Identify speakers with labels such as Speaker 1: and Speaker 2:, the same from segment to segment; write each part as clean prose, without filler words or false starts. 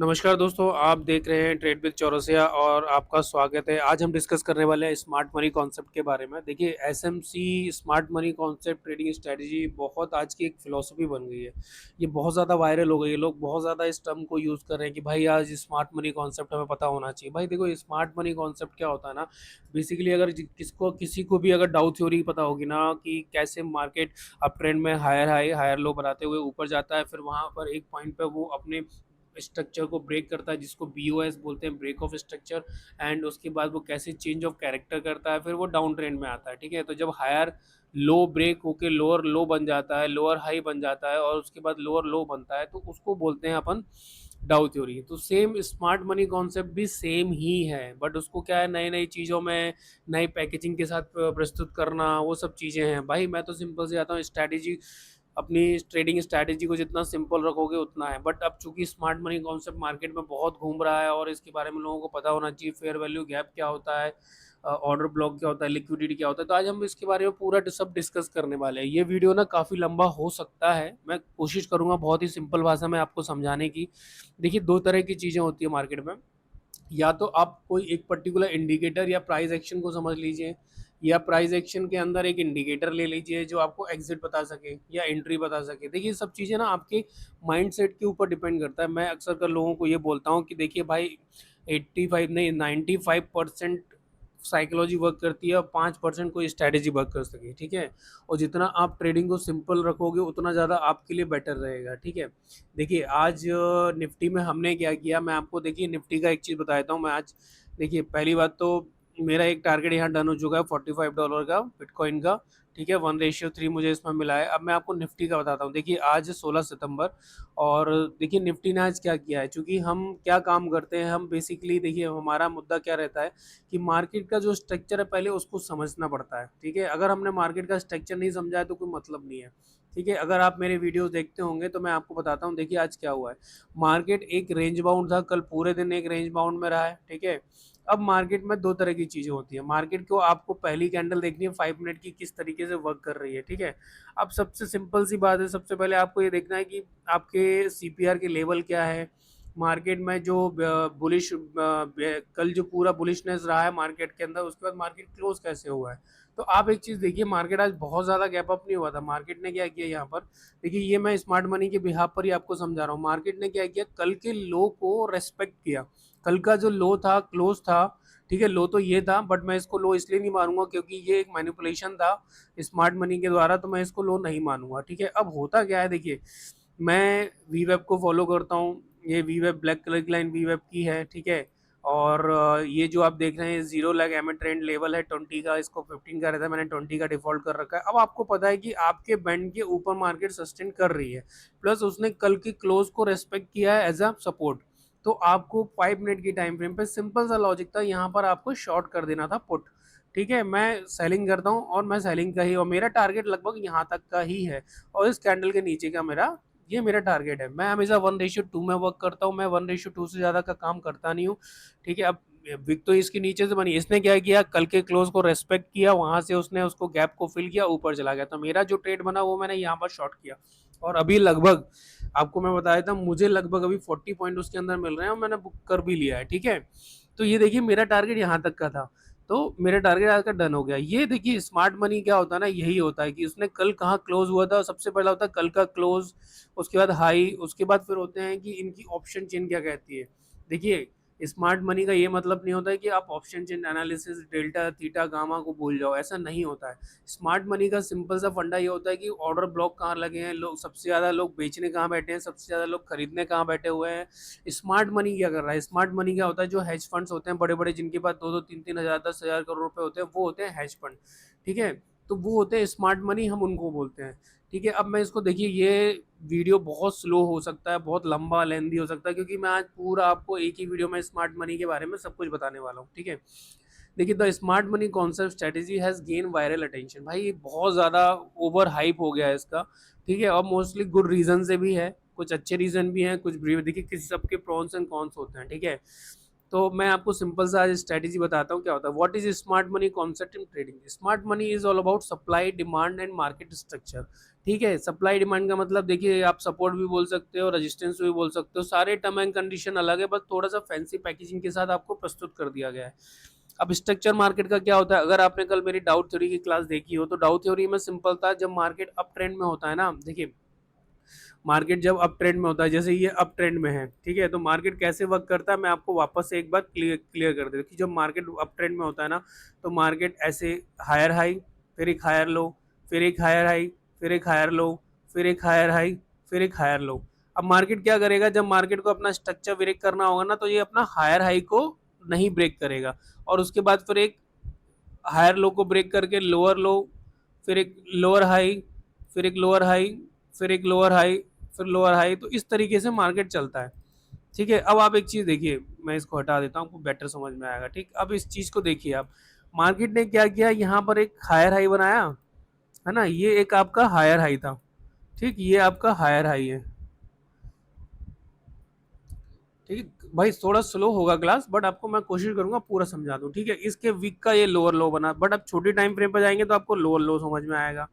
Speaker 1: नमस्कार दोस्तों, आप देख रहे हैं ट्रेड विद चौरसिया और आपका स्वागत है। आज हम डिस्कस करने वाले हैं स्मार्ट मनी कॉन्सेप्ट के बारे में। देखिए, SMC smart money concept trading strategy बहुत आज की एक फ़िलॉसफ़ी बन गई है। ये बहुत ज़्यादा वायरल हो गई है, लोग बहुत ज़्यादा इस टर्म को यूज़ कर रहे हैं कि भाई आज स्मार्ट मनी कॉन्सेप्ट हमें पता होना चाहिए। भाई देखो, स्मार्ट मनी कॉन्सेप्ट क्या होता है ना, बेसिकली अगर किसी को भी अगर डाउ थ्योरी पता होगी ना कि कैसे मार्केट अप ट्रेंड में हायर हाई, हायर लो बनाते हुए ऊपर जाता है, फिर वहाँ पर एक पॉइंट पे वो अपने स्ट्रक्चर को ब्रेक करता है जिसको बीओएस बोलते हैं, ब्रेक ऑफ स्ट्रक्चर। एंड उसके बाद वो कैसे चेंज ऑफ कैरेक्टर करता है, फिर वो डाउन ट्रेंड में आता है। ठीक है, तो जब हायर लो ब्रेक होके लोअर लो बन जाता है, लोअर हाई बन जाता है और उसके बाद लोअर लो बनता है, तो उसको बोलते हैं अपन डाउ थ्योरी। तो सेम स्मार्ट मनी कॉन्सेप्ट भी सेम ही है, बट उसको क्या है, नई नई चीज़ों में नई पैकेजिंग के साथ प्रस्तुत करना, वो सब चीज़ें हैं। भाई मैं तो सिंपल से आता हूँ, स्ट्रैटेजी अपनी ट्रेडिंग स्ट्रैटेजी को जितना सिंपल रखोगे उतना है। बट अब चूंकि स्मार्ट मनी कॉन्सेप्ट मार्केट में बहुत घूम रहा है और इसके बारे में लोगों को पता होना चाहिए, फेयर वैल्यू गैप क्या होता है, ऑर्डर ब्लॉक क्या होता है, लिक्विडिटी क्या होता है, तो आज हम इसके बारे में पूरा सब डिस्कस करने वाले हैं। ये वीडियो ना काफ़ी लंबा हो सकता है, मैं कोशिश करूंगा बहुत ही सिंपल भाषा में आपको समझाने की। देखिए, दो तरह की चीज़ें होती है मार्केट में। या तो आप कोई एक पर्टिकुलर इंडिकेटर या प्राइस एक्शन को समझ लीजिए, या प्राइस एक्शन के अंदर एक इंडिकेटर ले लीजिए जो आपको एग्जिट बता सके या एंट्री बता सके। देखिए, सब चीज़ें ना आपके माइंडसेट के ऊपर डिपेंड करता है। मैं अक्सर कर लोगों को ये बोलता हूँ कि देखिए भाई, 85 नहीं 95% साइकोलॉजी वर्क करती है और 5% कोई स्ट्रैटेजी वर्क कर सके। ठीक है, और जितना आप ट्रेडिंग को सिंपल रखोगे उतना ज़्यादा आपके लिए बेटर रहेगा। ठीक है, देखिए आज निफ्टी में हमने क्या किया, मैं आपको देखिए निफ्टी का एक चीज़ बताता हूँ। मैं आज देखिए, पहली बात तो मेरा एक टारगेट यहाँ डन हो चुका है $45 का बिटकॉइन का। ठीक है, 1:3 मुझे इसमें मिला है। अब मैं आपको निफ्टी का बताता हूँ। देखिए, आज 16 सितंबर, और देखिए निफ्टी ने आज क्या किया है। चूंकि हम क्या काम करते हैं, हम बेसिकली देखिए हमारा मुद्दा क्या रहता है कि मार्केट का जो स्ट्रक्चर है पहले उसको समझना पड़ता है। ठीक है, अगर हमने मार्केट का स्ट्रक्चर नहीं समझा है तो कोई मतलब नहीं है। ठीक है, अगर आप मेरे वीडियोस देखते होंगे तो मैं आपको बताता हूँ। देखिए आज क्या हुआ है, मार्केट एक रेंज बाउंड था, कल पूरे दिन एक रेंज बाउंड में रहा है। ठीक है, अब मार्केट में दो तरह की चीजें होती है। मार्केट को आपको पहली कैंडल देखनी है 5 मिनट की, किस तरीके से वर्क कर रही है। ठीक है, अब सबसे सिंपल सी बात है, सबसे पहले आपको ये देखना है कि आपके सीपीआर के लेवल क्या है। मार्केट में जो बुलिश कल जो पूरा बुलिशनेस रहा है मार्केट के अंदर, उसके बाद मार्केट क्लोज कैसे हुआ है। तो आप एक चीज देखिए, मार्केट आज बहुत ज्यादा गैप अप नहीं हुआ था। मार्केट ने क्या किया यहाँ पर, देखिए ये मैं स्मार्ट मनी के बिहाफ पर ही आपको समझा रहा हूँ। मार्केट ने क्या किया, कल के लो को रेस्पेक्ट किया। कल का जो लो था, क्लोज था। ठीक है, लो तो ये था, बट मैं इसको लो इसलिए नहीं मानूंगा क्योंकि ये एक मैनिपुलेशन था स्मार्ट मनी के द्वारा, तो मैं इसको लो नहीं मानूंगा। ठीक है, अब होता क्या है, देखिए मैं वी वेब को फॉलो करता हूँ। ये वी वेब ब्लैक कलर की लाइन वी वेब की है। ठीक है, और ये जो आप देख रहे हैं 0 लाख एम ट्रेंड लेवल है 20 का, इसको 15 का रहता है, मैंने 20 का डिफॉल्ट कर रखा है। अब आपको पता है कि आपके बैंड के ऊपर मार्केट सस्टेन कर रही है, प्लस उसने कल की क्लोज को रेस्पेक्ट किया है एज अ सपोर्ट। तो आपको 5 मिनट की टाइम फ्रेम पे सिंपल सा लॉजिक था, यहाँ पर आपको शॉर्ट कर देना था पुट। ठीक है, मैं सेलिंग करता हूँ और मैं सेलिंग का ही, और मेरा टारगेट लगभग यहाँ तक का ही है, और इस कैंडल के नीचे का मेरा ये मेरा टारगेट है। मैं हमेशा 1:2 में वर्क करता हूँ, मैं 1:2 से ज्यादा का काम करता नहीं हूँ। ठीक है, अब विक तो इसके नीचे से बनी, इसने क्या किया, कल के क्लोज को रेस्पेक्ट किया, वहां से उसने उसको गैप को फिल किया, ऊपर चला गया। तो मेरा जो ट्रेड बना वो मैंने यहाँ पर शॉर्ट किया, और अभी लगभग आपको मैं बताया था, मुझे लगभग अभी 40 पॉइंट उसके अंदर मिल रहे हैं और मैंने बुक कर भी लिया है। ठीक है, तो ये देखिए मेरा टारगेट यहाँ तक का था, तो मेरा टारगेट आज का डन हो गया। ये देखिए स्मार्ट मनी क्या होता है ना, यही होता है कि उसने कल कहाँ क्लोज हुआ था, सबसे पहला होता है कल का क्लोज, उसके बाद हाई, उसके बाद फिर होते हैं कि इनकी ऑप्शन चेन क्या कहती है। देखिए, स्मार्ट मनी का ये मतलब नहीं होता है कि आप option chain analysis delta theta gamma को भूल जाओ, ऐसा नहीं होता है। स्मार्ट मनी का सिंपल सा फंडा ये होता है कि ऑर्डर ब्लॉक कहाँ लगे हैं, लोग सबसे ज्यादा लोग बेचने कहाँ बैठे हैं, सबसे ज्यादा लोग खरीदने कहाँ बैठे हुए हैं। स्मार्ट मनी क्या कर रहा है, स्मार्ट मनी क्या होता है, जो हेज फंड्स होते हैं बड़े बड़े, जिनके पास 2-2 3-3 हजार 10,000 करोड़ रुपए होते हैं, वो होते हैं हेज फंड। ठीक है, तो वो होते हैं स्मार्ट मनी, हम उनको बोलते हैं। ठीक है, अब मैं इसको देखिए, ये वीडियो बहुत स्लो हो सकता है, बहुत लंबा लेंदी हो सकता है, क्योंकि मैं आज पूरा आपको एक ही वीडियो में स्मार्ट मनी के बारे में सब कुछ बताने वाला हूँ। ठीक है, देखिए the smart money concept strategy has gain viral attention. भाई ये बहुत ज़्यादा ओवर हाइप हो गया है इसका। ठीक है, और मोस्टली गुड रीजन से भी है, कुछ अच्छे रीजन भी हैं, कुछ बुरे। देखिए किसी सबके प्रॉन्स एंड कॉन्स होते हैं। ठीक है, तो मैं आपको सिंपल सा आज स्ट्रेटेजी बताता हूँ क्या होता है। What is smart money concept in trading. Smart money is all about supply demand and market structure. ठीक है। सप्लाई डिमांड का मतलब देखिए, आप सपोर्ट भी बोल सकते हो, रेजिस्टेंस भी बोल सकते हो, सारे टर्म एंड कंडीशन अलग है, बस थोड़ा सा फैंसी पैकेजिंग के साथ आपको प्रस्तुत कर दिया गया है। अब स्ट्रक्चर मार्केट का क्या होता है, अगर आपने कल मेरी डाउट थ्योरी की क्लास देखी हो तो डाउट थ्योरी में सिंपल था, जब मार्केट अप ट्रेंड में होता है ना, देखिए मार्केट जब अप ट्रेंड में होता है, जैसे ये अप ट्रेंड में है, ठीक है, तो मार्केट कैसे वर्क करता है, मैं आपको वापस से एक बार क्लियर कर देता कि जब मार्केट अप ट्रेंड में होता है ना, तो मार्केट ऐसे हायर हाई, फिर एक हायर लो, फिर एक हायर हाई, फिर एक हायर लो, फिर एक हायर हाई, फिर एक हायर लो। अब मार्केट क्या करेगा, जब मार्केट को अपना स्ट्रक्चर ब्रेक करना होगा ना, तो ये अपना हायर हाई को नहीं ब्रेक करेगा, और उसके बाद फिर एक हायर लो को ब्रेक करके लोअर लो, फिर एक लोअर हाई, फिर एक लोअर हाई, फिर एक लोअर हाई, फिर लोअर हाई, तो इस तरीके से मार्केट चलता है। ठीक है। अब आप एक चीज देखिए, मैं इसको हटा देता हूँ, आपको बेटर समझ में आएगा। ठीक, अब इस चीज को देखिए आप, मार्केट ने क्या किया, यहाँ पर एक हायर हाई बनाया, है ना, ये एक आपका हायर हाई था। ठीक, ये आपका हायर हाई है। ठीक है भाई, थोड़ा स्लो होगा क्लास, बट आपको मैं कोशिश करूंगा पूरा समझा दूं। ठीक है, इसके वीक का ये लोअर लो बना, बट अब छोटी टाइम फ्रेम पर जाएंगे तो आपको लोअर लो समझ में आएगा,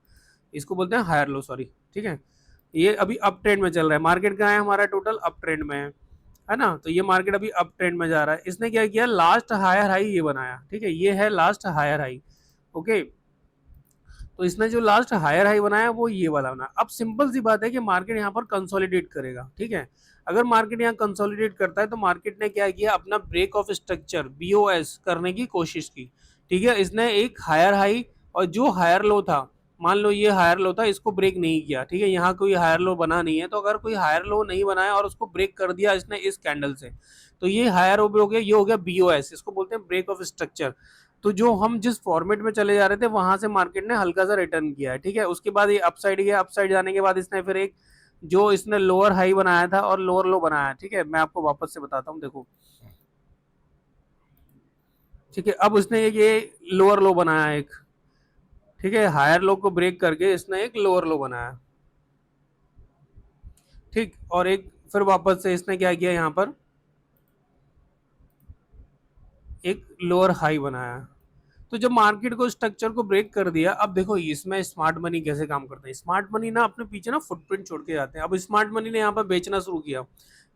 Speaker 1: इसको बोलते हैं हायर लो, सॉरी। ठीक है, ये अभी अप ट्रेंड में चल रहा है, मार्केट का है हमारा टोटल अप ट्रेंड में है ना, तो ये मार्केट अभी अप ट्रेंड में जा रहा है। इसने क्या किया, लास्ट हायर हाई ये बनाया। ठीक है, ये है लास्ट हायर हाई। ओके, तो इसने जो लास्ट हायर हाई बनाया वो ये वाला बना। अब सिंपल सी बात है कि मार्केट यहाँ पर कंसोलिडेट करेगा। ठीक है, अगर मार्केट यहाँ कंसोलिडेट करता है तो मार्केट ने क्या किया, अपना ब्रेक ऑफ स्ट्रक्चर बीओएस करने की कोशिश की। ठीक है, इसने एक हायर हाई और जो हायर लो था, मान लो ये हायर लो था, इसको ब्रेक नहीं किया। ठीक है, यहाँ कोई हायर लो बना नहीं है, तो अगर कोई हायर लो नहीं बनाया और उसको ब्रेक कर दिया इसने इस कैंडल से, तो ये हायर हो गया, ये हो गया बीओएस, इसको बोलते हैं ब्रेक ऑफ स्ट्रक्चर। तो जो हम जिस फॉर्मेट में चले जा रहे थे वहां से मार्केट ने हल्का सा रिटर्न किया है। ठीक है, उसके बाद ये अपसाइड गया, अपसाइड जाने के बाद इसने फिर एक जो इसने लोअर हाई बनाया था और लोअर लो बनाया। ठीक है, मैं आपको वापस से बताता हूँ, देखो। ठीक है, अब उसने ये लोअर लो बनाया एक। ठीक है, हायर लो को ब्रेक करके इसने एक लोअर लो बनाया। ठीक, और एक फिर वापस से इसने क्या किया, यहाँ पर एक लोअर हाई बनाया। तो जब मार्केट को स्ट्रक्चर को ब्रेक कर दिया, अब देखो इसमें स्मार्ट मनी कैसे काम करता है। स्मार्ट मनी ना अपने पीछे ना फुटप्रिंट छोड़ के जाते हैं। अब स्मार्ट मनी ने यहाँ पर बेचना शुरू किया,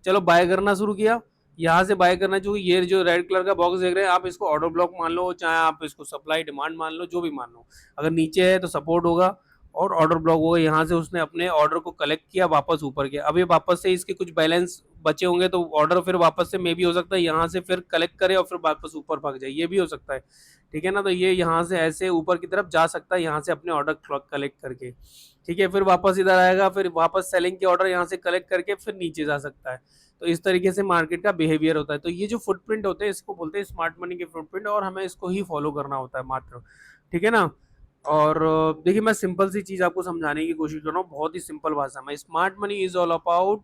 Speaker 1: चलो बाय करना शुरू किया, यहाँ से बाय करना चाहिए। ये जो रेड कलर का बॉक्स देख रहे हैं आप, इसको ऑर्डर ब्लॉक मान लो, चाहे आप इसको सप्लाई डिमांड मान लो, जो भी मान लो। अगर नीचे है तो सपोर्ट होगा और ऑर्डर ब्लॉक होगा। यहाँ से उसने अपने ऑर्डर को कलेक्ट किया, वापस ऊपर किया। अभी वापस से इसके कुछ बैलेंस बचे होंगे तो ऑर्डर फिर वापस से मे भी हो सकता है यहाँ से फिर कलेक्ट करे और फिर वापस ऊपर भाग जाए, ये भी हो सकता है। ठीक है ना, तो ये यहाँ से ऐसे ऊपर की तरफ जा सकता है, यहाँ से अपने ऑर्डर कलेक्ट करके। ठीक है, फिर वापस इधर आएगा, फिर वापस सेलिंग के ऑर्डर यहाँ से कलेक्ट करके फिर नीचे जा सकता है। तो इस तरीके से मार्केट का बिहेवियर होता है। तो ये जो फुटप्रिंट होते हैं इसको बोलते हैं स्मार्ट मनी के फुटप्रिंट, और हमें इसको ही फॉलो करना होता है मात्र। ठीक है ना। और देखिए, मैं सिंपल सी चीज आपको समझाने की कोशिश कर रहा हूँ, बहुत ही सिंपल भाषा में। Smart money is all about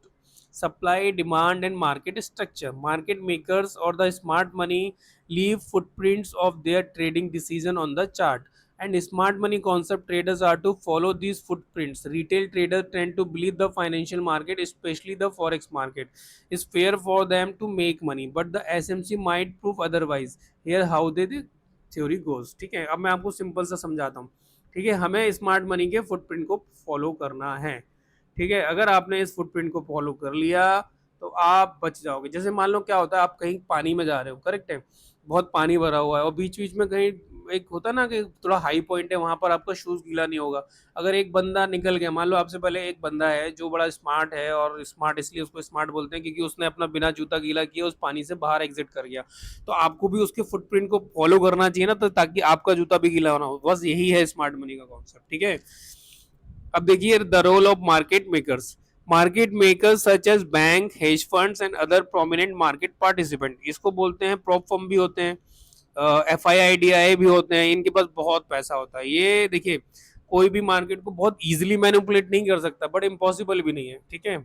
Speaker 1: supply, demand, and market structure. Market makers or the smart money leave footprints of their trading decision on the chart. And smart money concept traders are to follow these footprints. Retail traders tend to believe the financial market, especially the forex market, is fair for them to make money, but the SMC might prove otherwise. Here how the theory goes. ठीक है, अब मैं आपको simple सा समझाता हूँ। ठीक है, हमें स्मार्ट मनी के फुटप्रिंट को फॉलो करना है। ठीक है, अगर आपने इस फुटप्रिंट को फॉलो कर लिया तो आप बच जाओगे। जैसे मान लो क्या होता है, आप कहीं पानी में जा रहे हो, करेक्ट है, बहुत पानी भरा हुआ है और बीच बीच में कहीं एक होता है ना कि थोड़ा हाई पॉइंट है, वहां पर आपका शूज गीला नहीं होगा। अगर एक बंदा निकल गया, मान लो आपसे पहले एक बंदा है जो बड़ा स्मार्ट है, और स्मार्ट इसलिए उसको स्मार्ट बोलते हैं क्योंकि उसने अपना बिना जूता गीला किया उस पानी से बाहर एग्जिट कर गया। तो आपको भी उसके फुटप्रिंट को फॉलो करना चाहिए ना, तो ताकि आपका जूता भी गीला होना हो। बस यही है स्मार्ट मनी का कॉन्सेप्ट। ठीक है, अब देखिए the role of market makers. Market makers such as bank, hedge funds and other prominent market participant, इसको बोलते हैं प्रॉप फर्म भी होते हैं, FIIDI भी होते हैं, इनके पास बहुत पैसा होता है। ये देखिए कोई भी मार्केट को बहुत इजीली मैनिपुलेट नहीं कर सकता, बट इम्पॉसिबल भी नहीं है। ठीक है,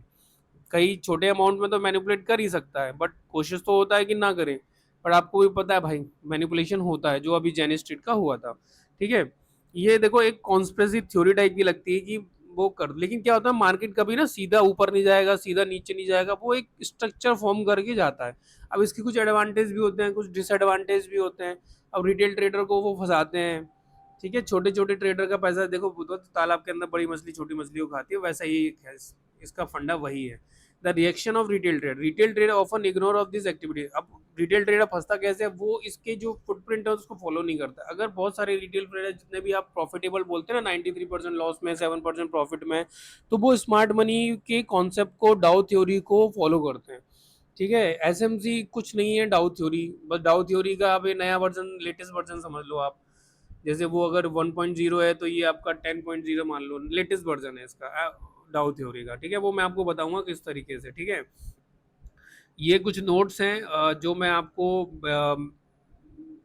Speaker 1: कई छोटे अमाउंट में तो मैनिपुलेट कर ही सकता है, बट कोशिश तो होता है कि ना करे। पर आपको भी पता है भाई, मैनिपुलेशन होता है, जो अभी जेनी स्ट्रीट का हुआ था। ठीक है, ये देखो एक कॉन्स्पिरेसी थ्योरी टाइप की लगती है कि वो कर, लेकिन क्या होता है, मार्केट कभी ना सीधा ऊपर नहीं जाएगा, सीधा नीचे नहीं जाएगा, वो एक स्ट्रक्चर फॉर्म करके जाता है। अब इसके कुछ एडवांटेज भी होते हैं, कुछ डिसएडवांटेज भी होते हैं। अब रिटेल ट्रेडर को वो फंसाते हैं। ठीक है, छोटे-छोटे ट्रेडर का पैसा देखो, वो तो तालाब के अंदर बड़ी मछली छोटी मछली को खाती है, वैसा ही है, इसका फंडा वही है। The reaction of retail trade often ignore of this activity. अब रिटेल ट्रेडर फंसता कैसे है, वो इसके जो फुटप्रिंट है उसको फॉलो नहीं करता। अगर बहुत सारे रिटेल ट्रेडर जितने भी आप प्रॉफिटेबल बोलते हैं ना, 93% लॉस में, 7% प्रॉफिट में, तो वो स्मार्ट मनी के कॉन्सेप्ट को, डाउ थ्योरी को फॉलो करते हैं। ठीक है, एसएमसी कुछ नहीं है डाउ थ्योरी, बस डाउ थ्योरी का अब नया वर्जन, लेटेस्ट वर्जन समझ लो आप। जैसे वो अगर 1.0 है तो ये आपका 10.0 मान लो, लेटेस्ट वर्जन है इसका डाउ थ्योरी का। ठीक है, वो मैं आपको बताऊंगा किस तरीके से। ठीक है, ये कुछ नोट्स हैं जो मैं आपको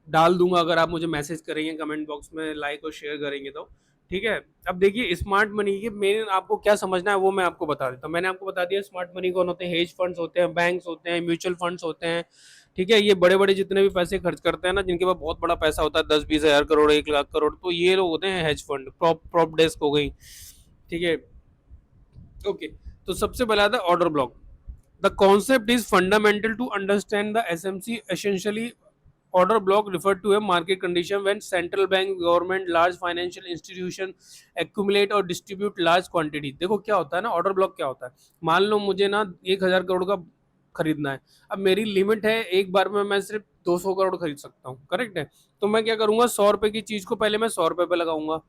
Speaker 1: डाल दूंगा अगर आप मुझे मैसेज करेंगे कमेंट बॉक्स में, लाइक और शेयर करेंगे तो। ठीक है, अब देखिए स्मार्ट मनी के मेन आपको क्या समझना है वो मैं आपको बता देता हूँ। मैंने आपको बता दिया स्मार्ट मनी कौन होते हैं, हेज फंड्स होते हैं, बैंक्स होते हैं, म्यूचुअल फंड्स होते हैं। ठीक है, ये बड़े बड़े जितने भी पैसे खर्च करते हैं ना, जिनके पास बहुत बड़ा पैसा होता है, 10-20 हज़ार करोड़, 1 लाख करोड़, तो ये लोग होते हैं हेज फंड, प्रॉप डेस्क हो गई। ठीक है, ओके। तो सबसे पहला था order block. The concept is fundamental to understand the SMC essentially. Order block referred to a market condition when central bank, government, large financial institution accumulate और distribute large quantity। देखो क्या होता है ना, ऑर्डर ब्लॉक क्या होता है, मान लो मुझे ना 1,000 करोड़ का खरीदना है। अब मेरी लिमिट है, एक बार में मैं सिर्फ 200 करोड़ खरीद सकता हूँ, करेक्ट है। तो मैं क्या करूंगा, 100 रुपए की चीज को पहले मैं 100 रुपए पे लगाऊंगा।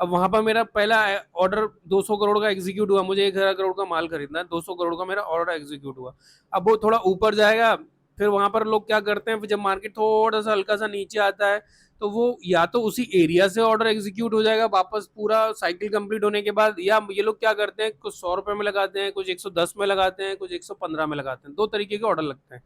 Speaker 1: अब वहां पर मेरा पहला ऑर्डर 200 करोड़ का एग्जीक्यूट हुआ, मुझे 1,000 करोड़ का माल खरीदना है, 200 करोड़ का मेरा ऑर्डर एग्जीक्यूट हुआ। अब वो थोड़ा ऊपर जाएगा, फिर वहां पर लोग क्या करते हैं, जब मार्केट थोड़ा सा हल्का सा नीचे आता है, तो वो या तो उसी एरिया से ऑर्डर एग्जीक्यूट हो जाएगा वापस पूरा साइकिल कंप्लीट होने के बाद, या ये लोग क्या करते हैं, कुछ 100 रुपए में लगाते हैं, कुछ 110 में लगाते हैं, कुछ 115 में लगाते हैं, दो तरीके के ऑर्डर लगते हैं।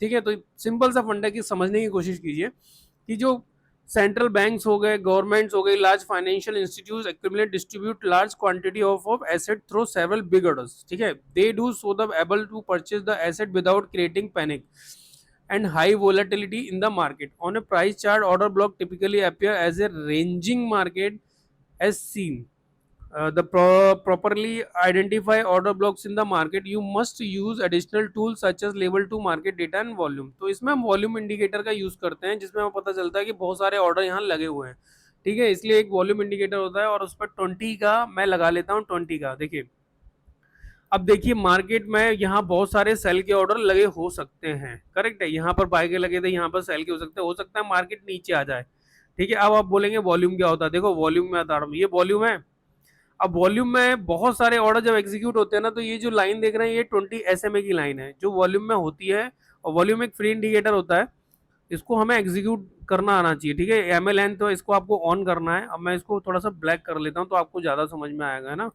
Speaker 1: ठीक है, तो सिंपल सा फंडा की समझने की कोशिश कीजिए कि जो सेंट्रल बैंक्स हो गए, गवर्नमेंट्स हो गई, large financial institute accumulate distribute large quantity of asset through several big orders. ठीक है, they do so the able to purchase the asset without creating panic and high volatility in the market. On a price chart, order block typically appear as a ranging market as seen. Properly identify order blocks in the market, you must use additional tools such as label to market data and volume। तो इसमें हम volume indicator का use करते हैं, जिसमें हमें पता चलता है कि बहुत सारे ऑर्डर यहाँ लगे हुए हैं। ठीक है, इसलिए एक वॉल्यूम इंडिकेटर होता है और उस पर 20 का मैं लगा लेता हूँ, 20 का। देखिए, अब देखिए मार्केट में यहाँ बहुत सारे सेल के ऑर्डर लगे हो सकते हैं, करेक्ट है, यहाँ पर बाय के लगे थे, यहाँ पर सेल के हो सकता है मार्केट नीचे आ जाए। ठीक है, अब आप बोलेंगे वॉल्यूम क्या होता है, देखो वॉल्यूम में बता रहा हूँ, ये वॉल्यूम है। अब वॉल्यूम में बहुत सारे ऑर्डर जब एग्जीक्यूट होते हैं ना, तो ये जो लाइन देख रहे हैं, ये 20 SMA की लाइन है जो वॉल्यूम में होती है। और वॉल्यूम एक फ्री इंडिकेटर होता है, इसको हमें एग्जीक्यूट करना आना चाहिए। ठीक है, MLN, तो इसको आपको ऑन करना है। अब मैं इसको थोड़ा सा ब्लैक कर लेता हूँ तो आपको ज्यादा समझ में आएगा, है ना।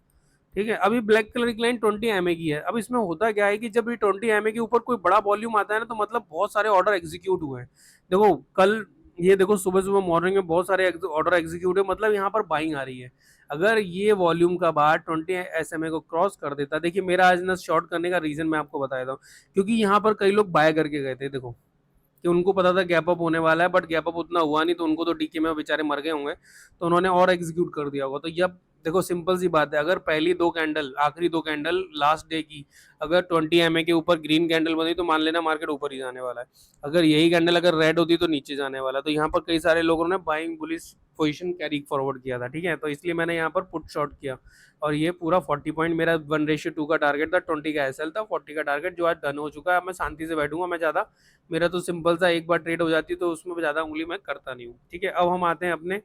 Speaker 1: ठीक है, अभी ब्लैक कलर की लाइन 20 MA की है। अब इसमें होता क्या है कि जब ये 20 MA के ऊपर कोई बड़ा वॉल्यूम आता है ना, तो मतलब बहुत सारे ऑर्डर एग्जीक्यूट हुए हैं। देखो कल, ये देखो सुबह सुबह मॉर्निंग में बहुत सारे ऑर्डर एग्जीक्यूट है, मतलब यहाँ पर बाइंग आ रही है। अगर ये वॉल्यूम का बार 20 SMA को क्रॉस कर देता, देखिए मेरा आज ना शॉर्ट करने का रीजन मैं आपको बता देता हूँ, क्योंकि यहाँ पर कई लोग बाय करके गए थे। देखो कि उनको पता था गैप अप होने वाला है, बट गैप अप उतना हुआ नहीं, तो उनको तो डीके में बेचारे मर गए होंगे, तो उन्होंने और एग्जीक्यूट कर दिया होगा। तो ये देखो सिंपल सी बात है, अगर पहली दो कैंडल, आखिरी दो कैंडल लास्ट डे की, अगर 20 MA के ऊपर ग्रीन कैंडल बनी, तो मान लेना मार्केट ऊपर ही जाने वाला है। अगर यही कैंडल अगर रेड होती तो नीचे जाने वाला। तो यहाँ पर कई सारे लोगों ने buying bullish position carry forward किया था। ठीक है, तो इसलिए मैंने यहाँ पर पुट शॉर्ट किया, और ये पूरा 40 पॉइंट मेरा 1:2 का टारगेट था, 20 का SL था, 40 का टारगेट जो आज डन हो चुका है। अब मैं शांति से बैठूंगा, मैं ज़्यादा, मेरा तो सिंपल सा एक बार ट्रेड हो जाती तो उसमें ज़्यादा उंगली मैं करता नहीं हूँ। ठीक है, अब हम आते हैं अपने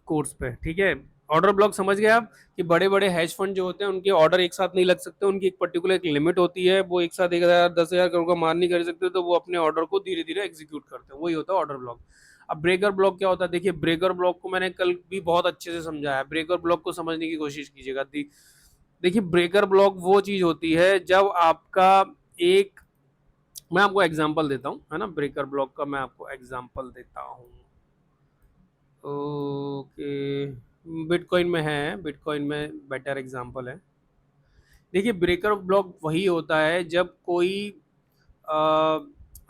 Speaker 1: कोर्स पे। ठीक है, ऑर्डर ब्लॉक समझ गए आप कि बड़े बड़े हैज फंड जो होते हैं उनके ऑर्डर एक साथ नहीं लग सकते, उनकी एक पर्टिकुलर एक लिमिट होती है, वो एक साथ 1,000 10,000 करोड़ का मार नहीं कर सकते, तो वो अपने ऑर्डर को धीरे धीरे एग्जीक्यूट करते हैं, वही होता है ऑर्डर ब्लॉक। अब ब्रेकर ब्लॉक क्या होता है, देखिए ब्रेकर ब्लॉक को मैंने कल भी बहुत अच्छे से समझाया है, ब्रेकर ब्लॉक को समझने की कोशिश कीजिएगा। देखिए ब्रेकर ब्लॉक वो चीज होती है जब आपका एक, मैं आपको एग्जांपल देता हूँ, है ना, ब्रेकर ब्लॉक का मैं आपको एग्जांपल देता हूँ। ओके, बिटकॉइन में है, बिटकॉइन में बेटर एग्जांपल है। देखिए ब्रेकर ब्लॉक वही होता है जब कोई आ,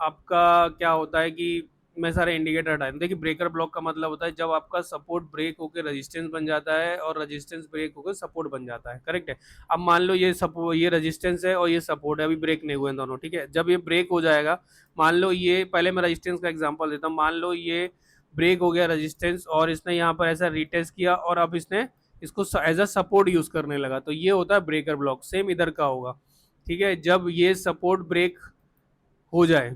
Speaker 1: आपका क्या होता है कि मैं सारे इंडिकेटर हटाए। देखिए ब्रेकर ब्लॉक का मतलब होता है जब आपका सपोर्ट ब्रेक होकर रेजिस्टेंस बन जाता है और रेजिस्टेंस ब्रेक होकर सपोर्ट बन जाता है, करेक्ट है। अब मान लो ये सपोर्ट, ये रेजिस्टेंस है और ये सपोर्ट है, अभी ब्रेक नहीं हुए हैं दोनों। ठीक है, जब ये ब्रेक हो जाएगा, मान लो ये, पहले मैं रेजिस्टेंस का एग्जांपल देता हूँ, मान लो ये ब्रेक हो गया रेजिस्टेंस, और इसने यहाँ पर ऐसा रीटेस्ट किया और अब इसने इसको एज अ सपोर्ट यूज करने लगा, तो ये होता है ब्रेकर ब्लॉक। सेम इधर का होगा, ठीक है। जब ये सपोर्ट ब्रेक हो जाए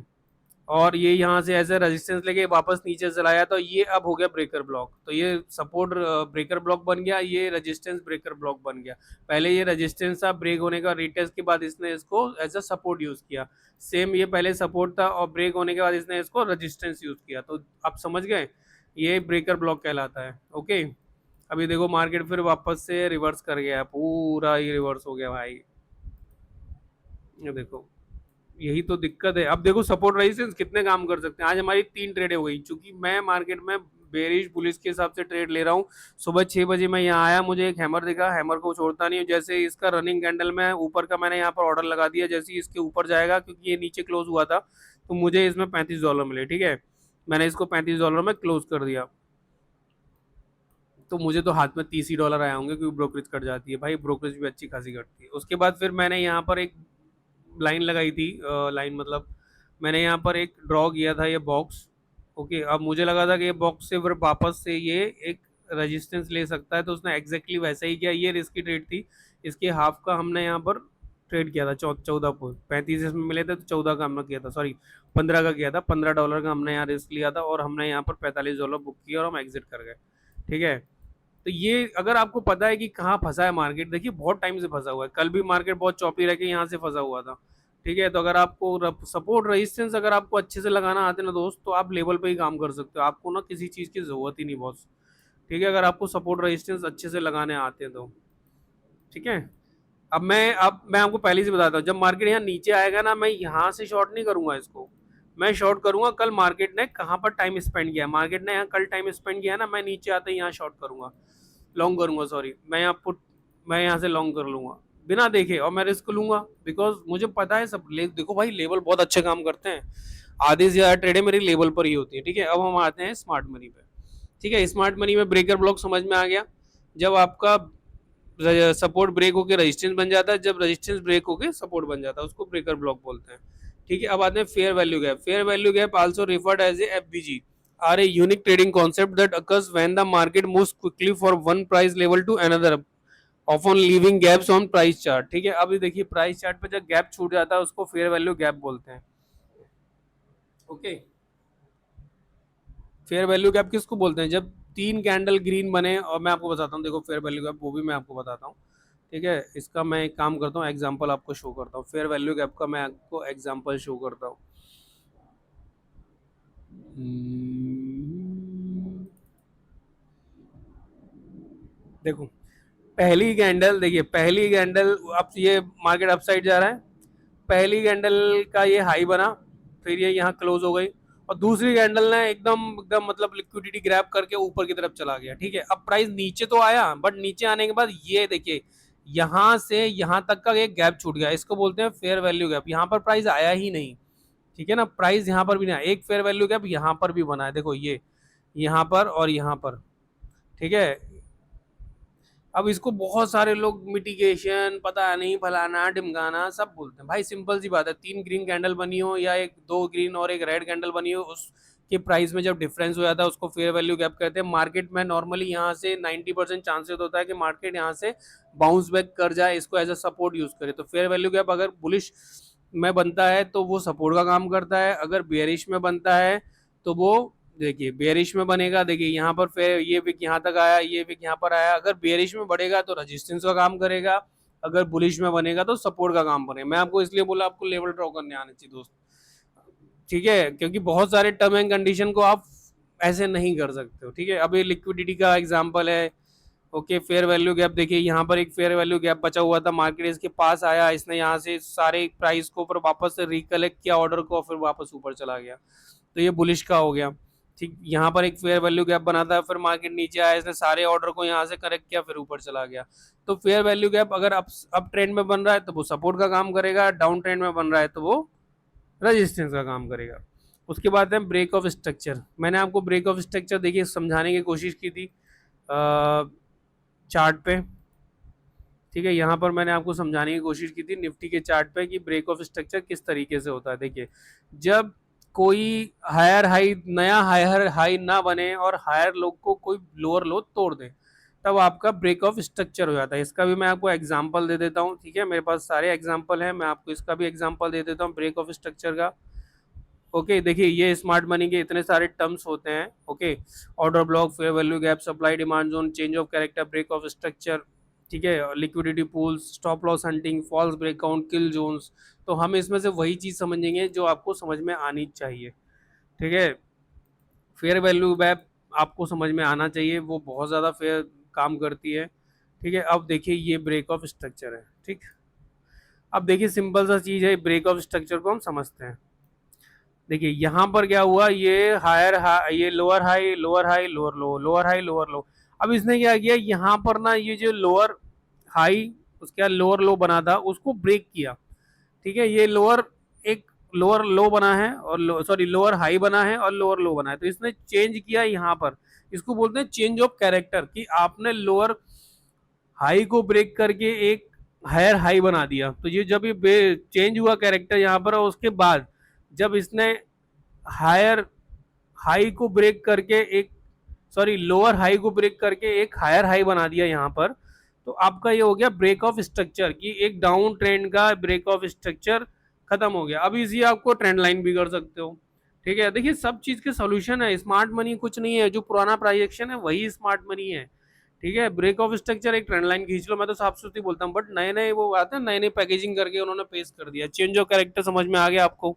Speaker 1: और ये यहाँ से ऐसे रेजिस्टेंस लेके वापस नीचे चलाया, तो ये अब हो गया ब्रेकर ब्लॉक। तो ये सपोर्ट ब्रेकर ब्लॉक बन गया, ये रेजिस्टेंस ब्रेकर ब्लॉक बन गया। पहले ये रेजिस्टेंस था, ब्रेक होने का रीटेस्ट के बाद इसने इसको एज अ सपोर्ट यूज किया। सेम ये पहले सपोर्ट था और ब्रेक होने के बाद इसने इसको रेजिस्टेंस यूज किया। तो आप समझ गए, ये ब्रेकर ब्लॉक कहलाता है। ओके, अभी देखो मार्केट फिर वापस से रिवर्स कर गया, पूरा ही रिवर्स हो गया भाई। ये देखो, यही तो दिक्कत है। अब देखो सपोर्ट रेजिस्टेंस कितने काम कर सकते हैं। आज हमारी 3 ट्रेड हो गई, क्योंकि मैं मार्केट में बेरिश बुलिश के हिसाब से ट्रेड ले रहा हूँ। सुबह 6 बजे मैं यहाँ आया, मुझे एक हैमर दिखा, हैमर को छोड़ता नहीं हूँ। जैसे ही इसका रनिंग कैंडल में ऊपर का मैंने यहाँ पर ऑर्डर लगा दिया, जैसे ही इसके ऊपर जाएगा, क्योंकि ये नीचे क्लोज हुआ था, तो मुझे इसमें $35 मिले, ठीक है। मैंने इसको $35 में क्लोज कर दिया, तो मुझे तो हाथ में $30 आए होंगे, क्योंकि ब्रोकरेज कट जाती है भाई, ब्रोकरेज भी अच्छी खासी कटती है। उसके बाद फिर मैंने यहाँ पर एक लाइन लगाई थी, लाइन मतलब मैंने यहाँ पर एक ड्रॉ किया था ये बॉक्स। ओके, अब मुझे लगा था कि ये बॉक्स से फिर वापस से ये एक रेजिस्टेंस ले सकता है, तो उसने एग्जैक्टली वैसा ही किया। ये रिस्की ट्रेड थी, इसके हाफ का हमने यहाँ पर ट्रेड किया था। 14 को 35 इसमें मिले थे, तो 14 का हमने किया था, सॉरी 15 का किया था। $15 का हमने यहाँ रिस्क लिया था, और हमने यहाँ पर $45 बुक किया और हम एग्जिट कर गए, ठीक है। तो ये अगर आपको पता है कि कहाँ फंसा है मार्केट, देखिए बहुत टाइम से फंसा हुआ है, कल भी मार्केट बहुत चौपी रह के यहाँ से फंसा हुआ था, ठीक है। तो अगर आपको सपोर्ट रेजिस्टेंस अगर आपको अच्छे से लगाना आते ना दोस्त, तो आप लेवल पे ही काम कर सकते हो, आपको ना किसी चीज़ की ज़रूरत ही नहीं बॉस, ठीक है, अगर आपको सपोर्ट रेजिस्टेंस अच्छे से लगाने आते हैं तो, ठीक है। अब मैं आपको पहले से बताता हूँ, जब मार्केट यहाँ नीचे आएगा ना, मैं यहाँ से शॉर्ट नहीं करूंगा इसको, मैं शॉर्ट करूंगा कल मार्केट ने कहाँ पर टाइम स्पेंड किया है। मार्केट ने यहाँ कल टाइम स्पेंड किया है ना, मैं नीचे आते ही यहाँ शॉर्ट करूंगा, लॉन्ग करूंगा, सॉरी मैं यहाँ से लॉन्ग कर लूंगा बिना देखे, और मैं रिस्क लूंगा, बिकॉज मुझे पता है सब देखो भाई लेवल बहुत अच्छे काम करते हैं। आधे से ज्यादा ट्रेडें मेरी लेवल पर ही होती है, ठीक है। अब हम आते हैं स्मार्ट मनी पे, ठीक है। स्मार्ट मनी में ब्रेकर ब्लॉक समझ में आ गया। जब आपका सपोर्ट ब्रेक होकर रेजिस्टेंस बन जाता है, जब रेजिस्टेंस ब्रेक होकर सपोर्ट बन जाता है, उसको ब्रेकर ब्लॉक बोलते हैं, ठीक है। अब आते हैं fair value gap. Fair value gap also referred as a FVG are a unique trading concept that occurs when the market moves quickly for one price level to another, often leaving gaps on price chart, ठीक है। अभी देखिए price chart पे जब gap छूट जाता है उसको फेयर वैल्यू गैप बोलते हैं। ओके, फेयर वैल्यू गैप किसको बोलते हैं, जब 3 कैंडल ग्रीन बने, और मैं आपको बताता हूँ, देखो फेयर वैल्यू गैप वो भी मैं आपको बताता हूँ, ठीक है। इसका मैं एक काम करता हूँ, एग्जांपल आपको शो करता हूँ, फेयर वैल्यू गैप का मैं आपको एग्जांपल शो करता हूँ। देखो पहली कैंडल, देखिए पहली कैंडल, अब ये मार्केट अपसाइड जा रहा है, पहली कैंडल का ये हाई बना, फिर ये यहाँ क्लोज हो गई, और दूसरी कैंडल ने एकदम एकदम मतलब लिक्विडिटी ग्रैब करके ऊपर की तरफ चला गया, ठीक है। अब प्राइस नीचे तो आया, बट नीचे आने के बाद ये देखिए यहाँ से यहाँ तक का एक गैप छूट गया, इसको बोलते हैं फेयर वैल्यू गैप। यहाँ पर प्राइस आया ही नहीं, ठीक है ना, प्राइस यहाँ पर भी नहीं आया, एक फेयर वैल्यू गैप यहाँ पर भी बना है, देखो ये यहाँ पर और यहाँ पर, ठीक है। अब इसको बहुत सारे लोग मिटिगेशन पता नहीं फलाना ढिमकाना सब बोलते हैं, भाई सिंपल सी बात है, 3 ग्रीन कैंडल बनी हो या एक 2 ग्रीन और एक रेड कैंडल बनी हो, उसके प्राइस में जब डिफरेंस हो जाता है उसको फेयर वैल्यू गैप कहते हैं। मार्केट में नॉर्मली यहाँ से 90% चांसेस होता है कि मार्केट यहाँ से बाउंस बैक कर जाए, इसको एज अ सपोर्ट यूज करे। तो फेयर वैल्यू गैप अगर बुलिश में बनता है तो वो सपोर्ट का काम करता है, अगर बेयरिश में बनता है तो वो, देखिए बेयरिश में बनेगा, देखिए यहाँ पर फिर ये विक यहाँ तक आया, ये विक यहाँ पर आया, अगर बेयरिश में बढ़ेगा तो रेजिस्टेंस का काम करेगा, अगर बुलिश में बनेगा तो सपोर्ट का काम करेगा। मैं आपको इसलिए बोला आपको लेवल ड्रॉ करने आने चाहिए दोस्त, ठीक है, क्योंकि बहुत सारे टर्म एंड कंडीशन को आप ऐसे नहीं कर सकते हो, ठीक है। अब ये लिक्विडिटी का एग्जाम्पल है। ओके, फेयर वैल्यू गैप देखिए यहाँ पर एक फेयर वैल्यू गैप बचा हुआ था, मार्केट इसके पास आया, इसने यहाँ से सारे प्राइस को ऊपर वापस से रिकलेक्ट किया ऑर्डर को, फिर वापस ऊपर चला गया, तो ये बुलिश का हो गया, ठीक। यहाँ पर एक फेयर वैल्यू गैप बना था, फिर मार्केट नीचे आया, इसने सारे ऑर्डर को यहाँ से करेक्ट किया, फिर ऊपर चला गया। तो फेयर वैल्यू गैप अगर अप ट्रेंड में बन रहा है तो वो सपोर्ट का काम करेगा, डाउन ट्रेंड में बन रहा है तो वो रेजिस्टेंस का काम करेगा। उसके बाद है ब्रेक ऑफ स्ट्रक्चर। मैंने आपको ब्रेक ऑफ स्ट्रक्चर देखिए समझाने की कोशिश की थी चार्ट पे, ठीक है। यहाँ पर मैंने आपको समझाने की कोशिश की थी निफ्टी के चार्ट पे कि ब्रेक ऑफ स्ट्रक्चर किस तरीके से होता है। देखिए जब कोई हायर हाई, नया हायर हाई ना बने और हायर लो को कोई लोअर लो तोड़ दे, तब आपका ब्रेक ऑफ स्ट्रक्चर हो जाता है। इसका भी मैं आपको एग्जांपल दे देता हूँ, ठीक है, मेरे पास सारे एग्जांपल हैं, मैं आपको इसका भी एग्जांपल दे देता हूँ ब्रेक ऑफ स्ट्रक्चर का। ओके, देखिए ये स्मार्ट मनी के इतने सारे टर्म्स होते हैं। Okay, order block, fair value gap, supply demand zone, change of character, break of structure, ठीक है, liquidity pools, stop loss hunting, false break count, kill zones. तो हम इसमें से वही चीज समझेंगे जो आपको समझ में आनी चाहिए, ठीक है। फेयर वैल्यू गैप आपको समझ में आना चाहिए, वो बहुत ज़्यादा फेयर काम करती है, ठीक है। अब देखिए ये ब्रेक ऑफ स्ट्रक्चर है, ठीक। अब देखिए सिंपल सा चीज़ है, ब्रेक ऑफ स्ट्रक्चर को हम समझते हैं। देखिए यहाँ पर क्या हुआ, ये हायर हाई, ये lower high, lower high, lower लो, लोअर हाई, लोअर लो। अब इसने क्या किया, यहाँ पर ना ये जो लोअर हाई उसके लोअर लो बना था उसको ब्रेक किया, ठीक है। ये लोअर एक लोअर लो बना है और सॉरी लोअर हाई बना है और लोअर लो बना है, तो इसने चेंज किया यहाँ पर। इसको बोलते हैं चेंज ऑफ कैरेक्टर, कि आपने लोअर हाई को ब्रेक करके एक हायर हाई बना दिया। तो ये जब ये चेंज हुआ कैरेक्टर यहाँ पर, और उसके बाद जब इसने हायर हाई को ब्रेक करके एक, सॉरी लोअर हाई को ब्रेक करके एक हायर हाई बना दिया यहाँ पर, तो आपका ये हो गया ब्रेक ऑफ स्ट्रक्चर, कि एक डाउन ट्रेंड का ब्रेक ऑफ स्ट्रक्चर खत्म हो गया। अब इसी आपको ट्रेंड लाइन भी कर सकते हो, ठीक है। देखिए सब चीज के सोल्यूशन है, स्मार्ट मनी कुछ नहीं है, जो पुराना प्राइजेक्शन है वही स्मार्ट मनी है, ठीक है। ब्रेक ऑफ स्ट्रक्चर एक ट्रेंड लाइन खींच लो, मैं तो साफ सुथरी बोलता हूँ, बट नए नए वो आते हैं, नए नए पैकेजिंग करके उन्होंने पेश कर दिया। चेंज ऑफ कैरेक्टर समझ में आ गया आपको,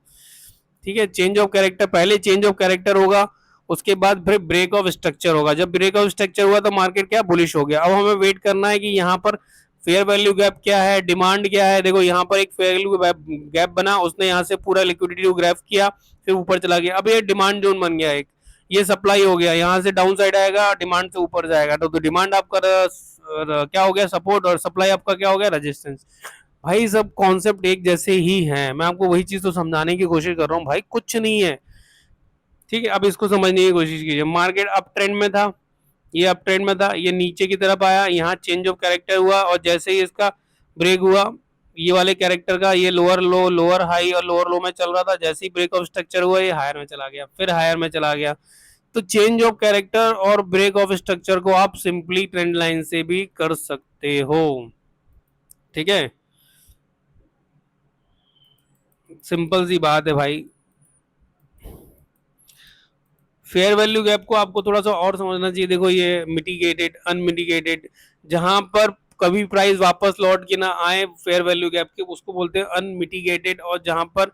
Speaker 1: ठीक है। चेंज ऑफ कैरेक्टर, पहले चेंज ऑफ कैरेक्टर होगा, उसके बाद फिर ब्रेक ऑफ स्ट्रक्चर होगा। जब ब्रेक ऑफ स्ट्रक्चर हुआ तो मार्केट क्या बुलिश हो गया। अब हमें वेट करना है कि यहाँ पर फेयर वैल्यू गैप क्या है, डिमांड क्या है। देखो यहाँ पर एक फेयर वैल्यू गैप बना, उसने यहाँ से पूरा लिक्विडिटी को ग्रैब किया, फिर ऊपर चला गया। अब ये डिमांड जोन बन गया एक, ये सप्लाई हो गया, यहाँ से डाउन साइड आएगा, डिमांड से ऊपर जाएगा, तो डिमांड आपका क्या हो गया सपोर्ट, और सप्लाई आपका क्या हो गया रेजिस्टेंस। भाई सब कॉन्सेप्ट एक जैसे ही हैं, मैं आपको वही चीज तो समझाने की कोशिश कर रहा हूँ, भाई कुछ नहीं है, ठीक है। अब इसको समझने की कोशिश कीजिए, मार्केट अप ट्रेंड में था, ये अप ट्रेंड में था, ये नीचे की तरफ आया, यहाँ चेंज ऑफ कैरेक्टर हुआ, और जैसे ही इसका ब्रेक हुआ ये वाले कैरेक्टर का, ये लोअर लो, लोअर हाई और लोअर लो में चल रहा था, जैसे ही ब्रेक ऑफ स्ट्रक्चर हुआ ये हायर में चला गया, फिर हायर में चला गया। तो चेंज ऑफ कैरेक्टर और ब्रेक ऑफ स्ट्रक्चर को आप सिंपली ट्रेंड लाइन से भी कर सकते हो, ठीक है। सिंपल सी बात है भाई। फेयर वैल्यू गैप को आपको थोड़ा सा और समझना चाहिए। देखो ये मिटिगेटेड, अनमिटिगेटेड, जहां पर कभी प्राइस वापस लौट के ना आए फेयर वैल्यू गैप के, उसको बोलते हैं अनमिटिगेटेड, और जहां पर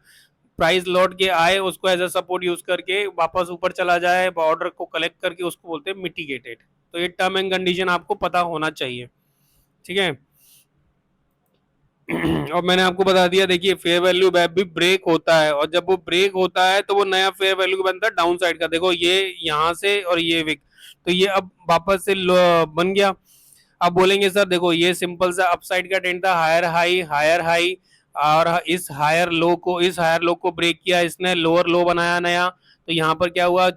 Speaker 1: प्राइस लौट के आए उसको एज अ सपोर्ट यूज करके वापस ऊपर चला जाए ऑर्डर को कलेक्ट करके, उसको बोलते हैं मिटिगेटेड। तो ये टर्म एंड कंडीशन आपको पता होना चाहिए, ठीक है। और मैंने आपको बता दिया, देखिए फेयर वैल्यू गैप भी ब्रेक होता है, और जब वो ब्रेक होता है तो वो नया फेयर वैल्यू बनता है डाउन साइड का। देखो ये यहाँ से और ये विक, तो ये अब वापस से बन गया। अब बोलेंगे सर देखो ये सिंपल सा अपसाइड का ट्रेंड था, हायर हाई, हायर हाई, और इस हायर लो को ब्रेक किया इसने, लोअर लो बनाया नया। तो यहाँ पर क्या हुआ,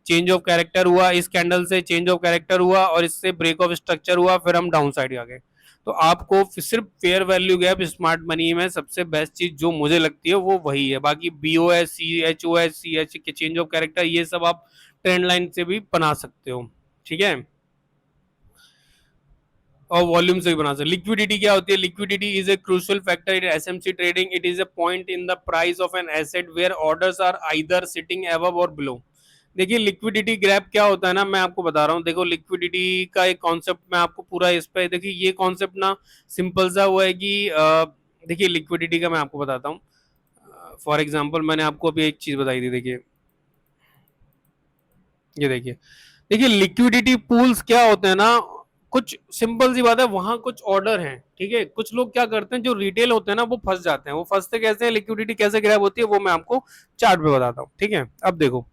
Speaker 1: चेंज ऑफ कैरेक्टर हुआ, इस कैंडल से चेंज ऑफ कैरेक्टर हुआ और इससे ब्रेक ऑफ स्ट्रक्चर हुआ, फिर हम डाउन साइड आ गए। तो आपको सिर्फ fair value gap smart money में सबसे बेस्ट चीज जो मुझे लगती है वो वही है। बाकी BOS, CHOS, CH के चेंज ऑफ कैरेक्टर ये सब आप ट्रेंड लाइन से भी बना सकते हो, ठीक है, और वॉल्यूम से भी बना सकते। लिक्विडिटी क्या होती है, liquidity is a crucial factor in SMC trading. It is a point in the price of an asset where orders are either sitting above और बिलो। देखिए लिक्विडिटी ग्रैप क्या होता है ना, मैं आपको बता रहा हूँ। देखो लिक्विडिटी का एक कॉन्सेप्ट मैं आपको पूरा इस पे, देखिए ये कॉन्सेप्ट ना सिंपल सा हुआ है कि देखिए लिक्विडिटी का मैं आपको बताता हूँ। फॉर एग्जांपल मैंने आपको अभी एक चीज बताई थी, देखिए ये देखिए, देखिए लिक्विडिटी पूल्स क्या होते हैं ना, कुछ सिंपल सी बात है, वहां कुछ ऑर्डर हैं, ठीक है। कुछ लोग क्या करते हैं जो रिटेल होते हैं ना वो फंस जाते हैं। वो फंसते कैसे हैं, लिक्विडिटी कैसे ग्रैब होती है वो मैं आपको चार्ट पे बताता हूँ, ठीक है। अब देखो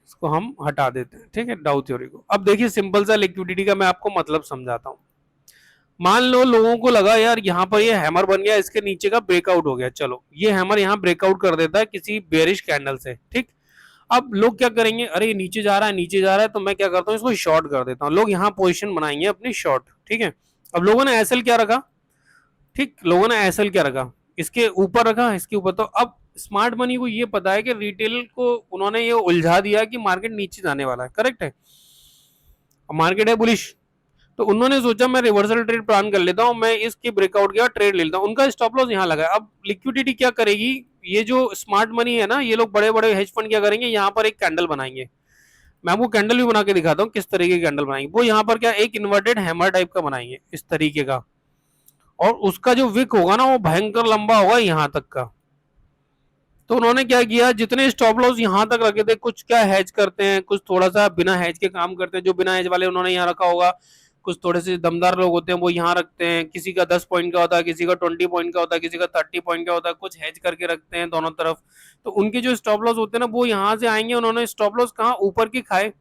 Speaker 1: इसको हम हटा देते हैं, ठीक है, डाउ थ्योरी को। अब देखिए सिंपल सा लिक्विडिटी का मैं आपको मतलब समझाता हूँ। मान लो लोगों को लगा यार यहाँ पर ये हैमर बन गया, इसके नीचे का ब्रेकआउट हो गया, चलो ये हैमर यहाँ ब्रेकआउट कर देता है किसी बेरिश कैंडल से, ठीक। अब लोग क्या करेंगे, अरे ये नीचे जा रहा है, नीचे जा रहा है, तो मैं क्या करता हूँ इसको शॉर्ट कर देता हूँ। लोग यहाँ पोजीशन बनाएंगे अपनी शॉर्ट, ठीक है। अब लोगों ने एसएल क्या रखा, ठीक, लोगों ने एसएल क्या रखा, इसके ऊपर रखा, इसके ऊपर। तो अब स्मार्ट मनी को ये पता है कि रिटेल को उन्होंने ये उलझा दिया कि मार्केट नीचे जाने वाला है, करेक्ट है, मार्केट है बुलिश, तो उन्होंने सोचा मैं रिवर्सल ट्रेड प्लान कर लेता हूं, मैं इसके ब्रेकआउट का ट्रेड ले लेता हूं, उनका स्टॉप लॉस यहाँ लगा है। अब लिक्विडिटी क्या करेगी, ये जो स्मार्ट मनी है ना, ये लोग बड़े बड़े हेज फंड क्या करेंगे, यहाँ पर एक कैंडल बनाएंगे, मैं आपको कैंडल भी बना के दिखाता हूँ किस तरीके की कैंडल बनाएंगे। वो यहाँ पर क्या एक इन्वर्टेड हैमर टाइप का बनाएंगे इस तरीके का, और उसका जो विक होगा ना वो भयंकर लंबा होगा यहाँ तक का। तो उन्होंने क्या किया, जितने स्टॉप लॉस यहाँ तक रखे थे, कुछ क्या हैज करते हैं, कुछ थोड़ा सा बिना हैज के काम करते हैं, जो बिना हैज वाले उन्होंने यहाँ रखा होगा, कुछ थोड़े से दमदार लोग होते हैं वो यहाँ रखते हैं, किसी का 10 पॉइंट का होता है, किसी का 20 पॉइंट का होता है, किसी का 30 पॉइंट का होता है, कुछ हैज करके रखते हैं दोनों तरफ। तो उनके जो स्टॉप लॉस होते हैं ना वो यहाँ से आएंगे, उन्होंने स्टॉप लॉस कहाँ ऊपर की खाए।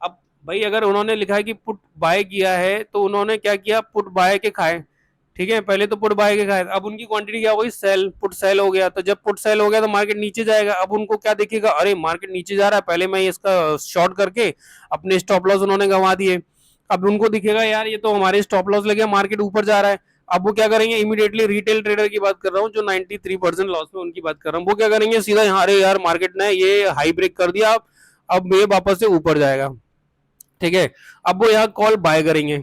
Speaker 1: अब भाई अगर उन्होंने लिखा है कि पुट बाय किया है तो उन्होंने क्या किया, पुट बाय के खाए, ठीक है, पहले तो पुट बाय के खाए, अब उनकी क्वांटिटी क्या हो गई, सेल, पुट सेल हो गया, तो जब पुट सेल हो गया तो मार्केट नीचे जाएगा। अब उनको क्या दिखेगा, अरे मार्केट नीचे जा रहा है, पहले मैं इसका शॉर्ट करके अपने स्टॉप लॉस उन्होंने गंवा दिए। अब उनको दिखेगा यार ये तो हमारे स्टॉप लॉस लगे, मार्केट ऊपर जा रहा है। अब वो क्या करेंगे, इमीडिएटली रिटेल ट्रेडर की बात कर रहा हूँ जो 93% लॉस में, उनकी बात कर रहा हूँ, वो क्या करेंगे सीधा यहाँ, अरे यार मार्केट ने ये हाई ब्रेक कर दिया, अब ये वापस से ऊपर जाएगा, ठीक है। अब वो यहाँ कॉल बाय करेंगे,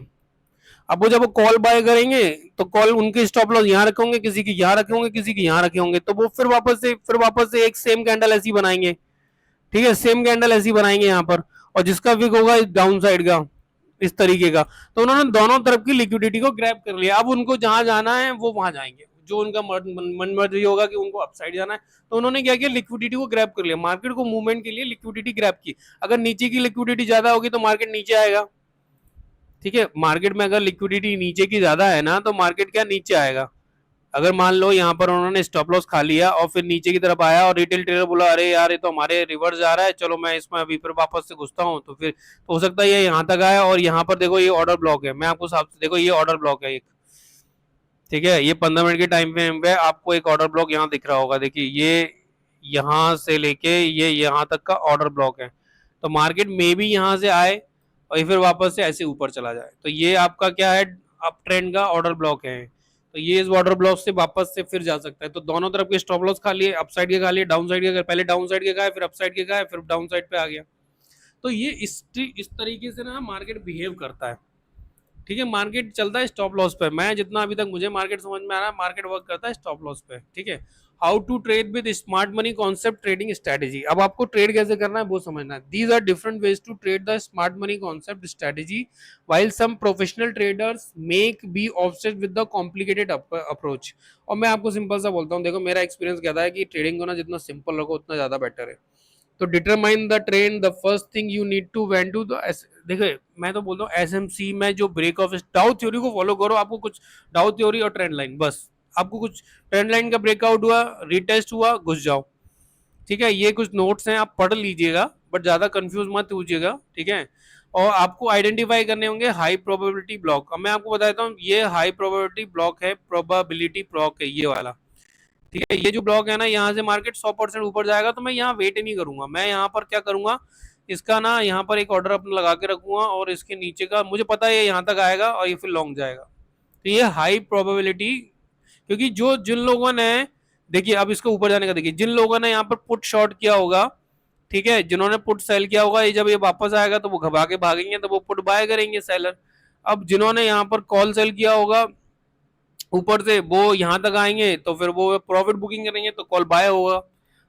Speaker 1: अब वो जब वो कॉल बाय करेंगे तो कॉल उनके स्टॉप लॉस यहाँ रखे होंगे, किसी की यहाँ रखे होंगे, किसी की यहाँ रखे होंगे, तो वो फिर वापस से एक सेम कैंडल ऐसी बनाएंगे, ठीक है, सेम कैंडल ऐसी बनाएंगे यहाँ पर, और जिसका विक होगा डाउन साइड का इस तरीके का। तो उन्होंने दोनों तरफ की लिक्विडिटी को ग्रैब कर लिया, अब उनको जहां जाना है वो वहां जाएंगे, जो उनका मन मर्जी होगा कि उनको अपसाइड जाना है, तो उन्होंने क्या किया, लिक्विडिटी को ग्रैब कर लिया, मार्केट को मूवमेंट के लिए लिक्विडिटी ग्रैब की। अगर नीचे की लिक्विडिटी ज्यादा होगी तो मार्केट नीचे आएगा, ठीक है, मार्केट में अगर लिक्विडिटी नीचे की ज्यादा है ना तो मार्केट क्या नीचे आएगा। अगर मान लो यहाँ पर उन्होंने स्टॉप लॉस खा लिया और फिर नीचे की तरफ आया और रिटेल ट्रेडर बोला अरे यार ये तो हमारे रिवर्स जा रहा है, चलो मैं इसमें अभी फिर वापस से घुसता हूँ, तो फिर तो हो सकता है ये यहाँ तक आया, और यहाँ पर देखो ये ऑर्डर ब्लॉक है, मैं आपको साफ देखो ये ऑर्डर ब्लॉक है एक, ठीक है, ये 15 मिनट के टाइम फ्रेम पे आपको एक ऑर्डर ब्लॉक यहाँ दिख रहा होगा, देखिए ये यहाँ से लेके ये यहाँ तक का ऑर्डर ब्लॉक है। तो मार्केट में भी यहाँ से आए और फिर वापस से ऐसे ऊपर चला जाए, तो ये आपका क्या है, अप ट्रेंड का ऑर्डर ब्लॉक है, तो ये इस ऑर्डर ब्लॉक से वापस से फिर जा सकता है। तो दोनों तरफ के स्टॉप लॉस खा लिए, अप साइड के खा लिए, डाउन साइड के, पहले डाउन साइड के खाए, फिर अप साइड के खाए, फिर डाउन साइड पे आ गया। तो ये इस तरीके से ना मार्केट बिहेव करता है, ठीक है, मार्केट चलता है स्टॉप लॉस पे, मैं जितना अभी तक मुझे मार्केट समझ में आ रहा है मार्केट वर्क करता है स्टॉप लॉस पे, ठीक है। How to trade with smart money concept trading strategy, अब आपको ट्रेड कैसे करना है वो समझना है। These are different ways to trade the smart money concept strategy, while some professional traders make be obsessed with the complicated approach। और मैं आपको सिंपल सा बोलता हूँ, देखो मेरा एक्सपीरियंस कहता है कि ट्रेडिंग को ना जितना सिंपल रखो उतना ज्यादा बेटर है। तो determine the trend, the first thing you need to when to the, देखिए मैं तो बोलता हूँ एसएमसी में जो ब्रेक ऑफ डाउ थ्योरी को फॉलो करो, आपको कुछ डाउ थ्योरी और ट्रेंड लाइन, बस आपको कुछ ट्रेंड लाइन का ब्रेकआउट हुआ, रिटेस्ट हुआ, घुस जाओ, ठीक है। ये कुछ नोट्स हैं आप पढ़ लीजिएगा, बट ज्यादा कंफ्यूज मत होइएगा, ठीक है। और आपको आइडेंटिफाई करने होंगे हाई प्रोबेबिलिटी ब्लॉक। अब मैं आपको बताता हूँ ये हाई प्रोबेबिलिटी ब्लॉक है, प्रोबेबिलिटी ब्लॉक है ये वाला, ठीक है। ये जो ब्लॉक है ना, यहाँ से मार्केट 100% ऊपर जाएगा तो मैं यहाँ वेट नहीं करूंगा, मैं यहाँ पर क्या करूंगा, इसका ना यहाँ पर एक ऑर्डर अपना लगा के रखूंगा, और इसके नीचे का मुझे पता है ये यहाँ तक आएगा और ये फिर लॉन्ग जाएगा, तो ये हाई प्रोबेबिलिटी। क्योंकि जो जिन लोगों ने, देखिए अब इसको ऊपर जाने का देखिए, जिन लोगों ने यहाँ पर पुट शॉर्ट किया होगा, ठीक है, जिन्होंने पुट सेल किया होगा, ये जब ये वापस आएगा तो वो घबरा के भागेंगे, तो वो पुट बाय करेंगे सेलर। अब जिन्होंने यहाँ पर कॉल सेल किया होगा ऊपर से, वो यहाँ तक आएंगे तो फिर वो प्रॉफिट बुकिंग करेंगे तो कॉल बाय होगा।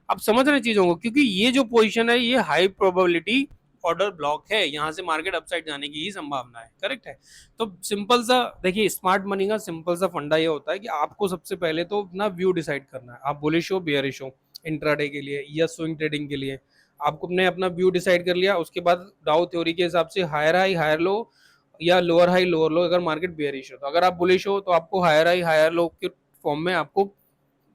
Speaker 1: आप समझ रहे चीजों को, क्योंकि ये जो पोजीशन है ये हाई प्रोबेबिलिटी ऑर्डर ब्लॉक है, यहाँ से मार्केट अपसाइड जाने की ही संभावना है, करेक्ट है। तो सिंपल सा देखिए, स्मार्ट मनी का सिंपल सा फंडा ये होता है कि आपको सबसे पहले तो अपना व्यू डिसाइड करना है, आप बुलिश हो बेयरिश हो इंट्राडे के लिए या स्विंग ट्रेडिंग के लिए। आपको अपने अपना व्यू डिसाइड कर लिया, उसके बाद डाउ थ्योरी के हिसाब से हायर हाई हायर लो या लोअर हाई लोअर लो, अगर मार्केट बेयरिश हो तो, अगर आप बुलिश हो तो आपको हायर हाई हायर लो के फॉर्म में आपको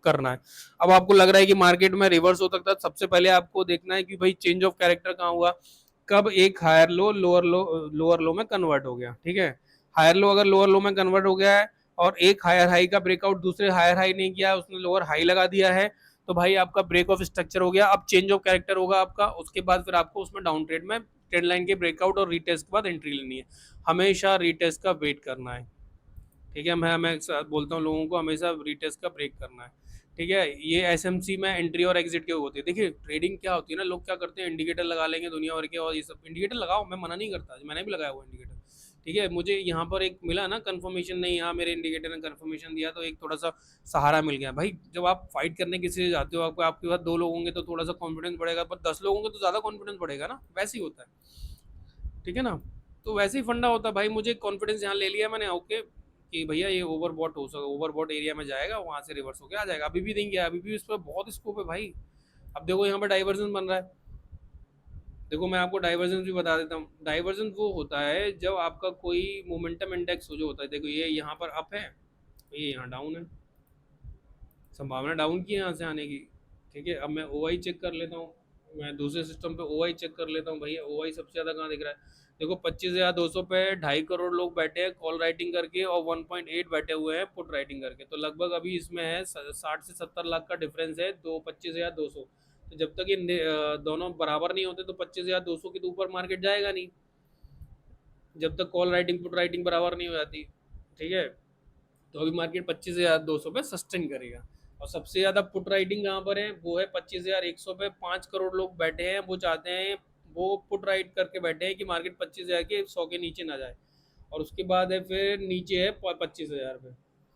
Speaker 1: करना है। अब आपको लग रहा है कि मार्केट में रिवर्स हो सकता है, सबसे पहले आपको देखना है कि भाई चेंज ऑफ कैरेक्टर कहाँ हुआ, कब एक हायर लो लोअर लो में कन्वर्ट हो गया, ठीक है। हायर लो अगर लोअर लो में कन्वर्ट हो गया है और एक हायर हाई का ब्रेकआउट दूसरे हायर हाई नहीं किया है, उसने लोअर हाई लगा दिया है, तो भाई आपका ब्रेक ऑफ स्ट्रक्चर हो गया। अब चेंज ऑफ कैरेक्टर होगा आपका, उसके बाद फिर आपको उसमें डाउन ट्रेड में ट्रेंड लाइन के ब्रेकआउट और रीटेस्ट के बाद एंट्री लेनी है। हमेशा रीटेस्ट का वेट करना है, ठीक है। मैं बोलता हूँ लोगों को हमेशा रीटेस्ट का ब्रेक करना है, ठीक है। ये एसएमसी में एंट्री और एग्जिट के होती है। देखिए ट्रेडिंग क्या होती है ना, लोग क्या करते हैं, इंडिकेटर लगा लेंगे दुनिया भर के, और ये सब इंडिकेटर लगाओ, मैं मना नहीं करता, मैंने भी लगाया हुआ इंडिकेटर। ठीक है, मुझे यहाँ पर एक मिला ना कंफर्मेशन, नहीं यहाँ मेरे इंडिकेटर ने कंफर्मेशन दिया, तो एक थोड़ा सा सहारा मिल गया। भाई जब आप फाइट करने किसी से जाते हो, आपको आपके पास 2 लोग होंगे तो थोड़ा सा कॉन्फिडेंस बढ़ेगा, पर 10 लोग होंगे तो ज़्यादा कॉन्फिडेंस बढ़ेगा ना, वैसे ही होता है। ठीक है ना। तो वैसे ही फंडा होता है भाई, मुझे कॉन्फिडेंस यहाँ ले लिया मैंने, ओके कि भैया ये ओवरबॉट हो सकता, ओवरबॉट एरिया में जाएगा, वहां से रिवर्स होके आ जाएगा, अभी भी नहीं गया, अभी भी इस पर बहुत स्कोप है भाई। अब देखो यहाँ पे डाइवर्जन बन रहा है। देखो मैं आपको डाइवर्जन भी बता देता हूँ। डाइवर्जन वो होता है जब आपका कोई मोमेंटम इंडेक्स हो, जो होता है, देखो ये यहाँ पर अप है, ये यहाँ डाउन है, संभावना डाउन की है यहाँ से आने की। ठीक है, अब मैं ओ आई चेक कर लेता हूँ, मैं दूसरे सिस्टम पे ओ आई चेक कर लेता हूँ। भैया ओ आई सबसे ज़्यादा कहाँ दिख रहा है? देखो 25,200 पे 2.5 करोड़ लोग बैठे हैं कॉल राइटिंग करके, और 1.8 बैठे हुए हैं पुट राइटिंग करके, तो लगभग अभी इसमें है 60 से 70 लाख का डिफरेंस है, 25,200। तो जब तक ये दोनों बराबर नहीं होते तो 25,200 के तो ऊपर मार्केट जाएगा नहीं, जब तक कॉल राइटिंग पुट राइटिंग बराबर नहीं हो जाती। ठीक है, तो अभी मार्केट 25,200 पे सस्टेन करेगा। और सबसे ज्यादा पुट राइटिंग कहाँ पर है? वो है 25,100 पे, 5 करोड़ लोग बैठे हैं, वो चाहते हैं, वो पुट राइट करके बैठे हैं कि मार्केट 25,000 के 100 के नीचे ना जाए। और उसके बाद है फिर नीचे है 25,000 पे।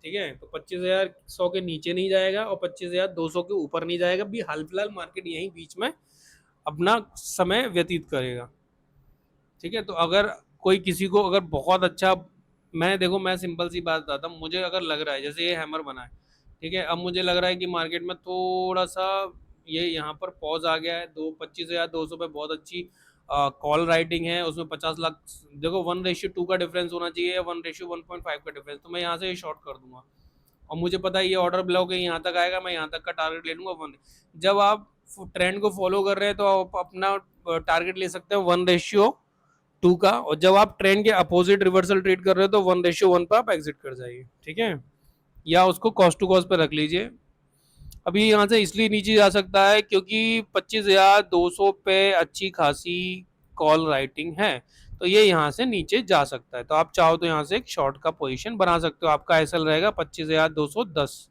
Speaker 1: ठीक है, तो 25,000 100 के नीचे नहीं जाएगा और 25,200 के ऊपर नहीं जाएगा भी, हाल फिलहाल मार्केट यहीं बीच में अपना समय व्यतीत करेगा। ठीक है, तो अगर कोई किसी को अगर बहुत अच्छा, मैं देखो मैं सिंपल सी बात बताता हूँ, मुझे अगर लग रहा है जैसे ये हैमर बना है, ठीक है, अब मुझे लग रहा है कि मार्केट में थोड़ा सा ये यहाँ पर पॉज आ गया है, 25,200 पे बहुत अच्छी कॉल राइटिंग है, उसमें 50 लाख, देखो 1:2 का डिफरेंस होना चाहिए, 1:1.5 का डिफरेंस, तो मैं यहाँ से शॉर्ट कर दूंगा। और मुझे पता है ये ऑर्डर ब्लॉक है, यहाँ तक आएगा, मैं यहाँ तक का टारगेट ले लूंगा 1। जब आप ट्रेंड को फॉलो कर रहे हैं तो आप अपना टारगेट ले सकते हैं 1:2 का, और जब आप ट्रेंड के अपोजिट रिवर्सल ट्रेड कर रहे हो तो 1:1 पर आप एग्जिट कर जाइए। ठीक है, या उसको कॉस्ट टू कॉस्ट पे रख लीजिए। अभी यहाँ से इसलिए नीचे जा सकता है क्योंकि 25,200 पे अच्छी खासी कॉल राइटिंग है, तो ये यहाँ से नीचे जा सकता है, तो आप चाहो तो यहाँ से एक शॉर्ट का पोजीशन बना सकते हो, आपका एसएल रहेगा 25,210।